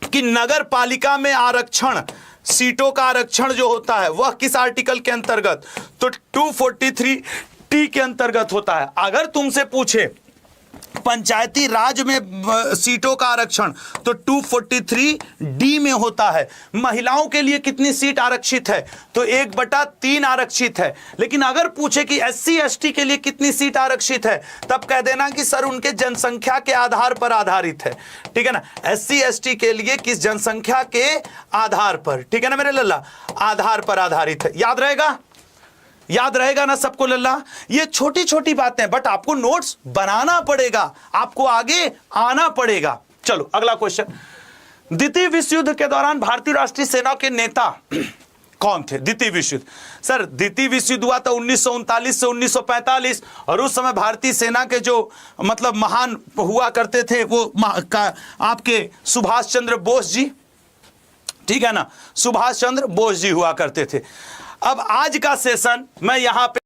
कि नगर पालिका में आरक्षण, सीटों का आरक्षण जो होता है वह किस आर्टिकल के अंतर्गत, तो 243T के अंतर्गत होता है। अगर तुमसे पूछे पंचायती राज में सीटों का आरक्षण, तो 243D में होता है। महिलाओं के लिए कितनी सीट आरक्षित है, तो 1/3 आरक्षित है। लेकिन अगर पूछे कि SC ST के लिए कितनी सीट आरक्षित है, तब कह देना कि सर उनके जनसंख्या के आधार पर आधारित है, ठीक है ना। SC ST के लिए किस जनसंख्या के आधार पर, ठीक है ना मेरे लल्ला, आधार पर आधारित है। याद रहेगा, याद रहेगा ना सबको लल्ला? ये छोटी छोटी बातें, बट आपको नोट्स बनाना पड़ेगा, आपको आगे आना पड़ेगा। चलो अगला क्वेश्चन। द्वितीय विश्व युद्ध के दौरान भारतीय राष्ट्रीय सेना के नेता कौन थे? द्वितीय विश्व युद्ध, सर द्वितीय विश्व युद्ध हुआ था 1939 से 1945, और उस समय भारतीय सेना के जो मतलब महान हुआ करते थे वो आपके सुभाष चंद्र बोस जी, ठीक है ना, सुभाष चंद्र बोस जी हुआ करते थे। अब आज का सेशन मैं यहां पे